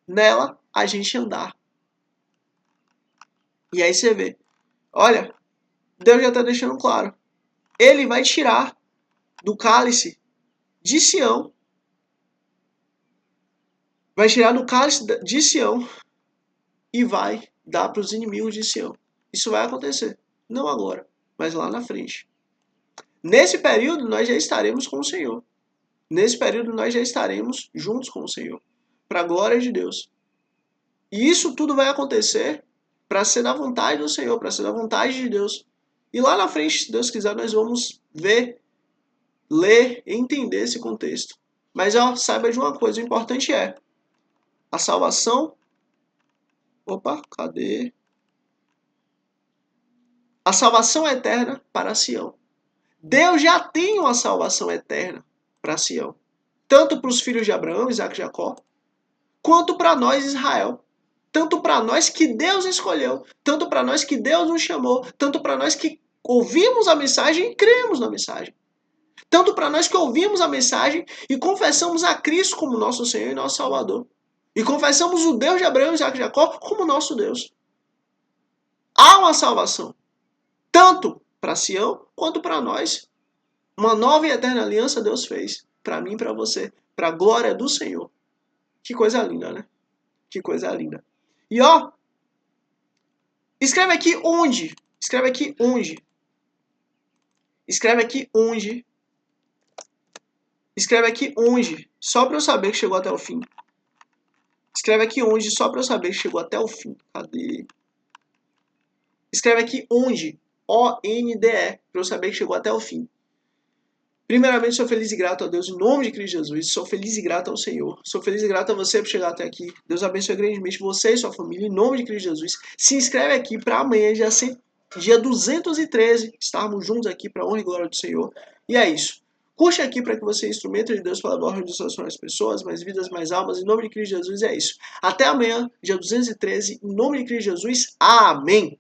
nela a gente andar. E aí você vê, olha, Deus já está deixando claro. Ele vai tirar do cálice de Sião, vai tirar do cálice de Sião e vai dar para os inimigos de Sião. Isso vai acontecer, não agora, mas lá na frente. Nesse período nós já estaremos com o Senhor. Nesse período nós já estaremos juntos com o Senhor, para a glória de Deus. E isso tudo vai acontecer para ser da vontade do Senhor, para ser da vontade de Deus. E lá na frente, se Deus quiser, nós vamos ver, ler, entender esse contexto. Mas ó, saiba de uma coisa, o importante é a salvação. Opa, cadê? A salvação eterna para Sião. Deus já tem uma salvação eterna para Sião. Tanto para os filhos de Abraão, Isaac e Jacó, quanto para nós, Israel. Tanto para nós que Deus escolheu, tanto para nós que Deus nos chamou, tanto para nós que ouvimos a mensagem e cremos na mensagem. Tanto para nós que ouvimos a mensagem e confessamos a Cristo como nosso Senhor e nosso Salvador. E confessamos o Deus de Abraão, Isaac e Jacó como nosso Deus. Há uma salvação, tanto para Sião quanto para nós. Uma nova e eterna aliança Deus fez, para mim e para você, para a glória do Senhor. Que coisa linda, né? Que coisa linda. E ó, escreve aqui onde. Escreve aqui onde. Escreve aqui onde. Escreve aqui onde. Só para eu saber que chegou até o fim. Escreve aqui onde, só para eu saber que chegou até o fim. Cadê? Escreve aqui onde. O-N-D-E. Para eu saber que chegou até o fim. Primeiramente, sou feliz e grato a Deus em nome de Cristo Jesus. Sou feliz e grato ao Senhor. Sou feliz e grato a você por chegar até aqui. Deus abençoe grandemente você e sua família em nome de Cristo Jesus. Se inscreve aqui para amanhã, dia 213, estarmos juntos aqui para a honra e glória do Senhor. E é isso. Curte aqui para que você seja instrumento de Deus para a glória de as pessoas, mais vidas, mais almas, em nome de Cristo Jesus. É isso. Até amanhã, dia 213, em nome de Cristo Jesus. Amém.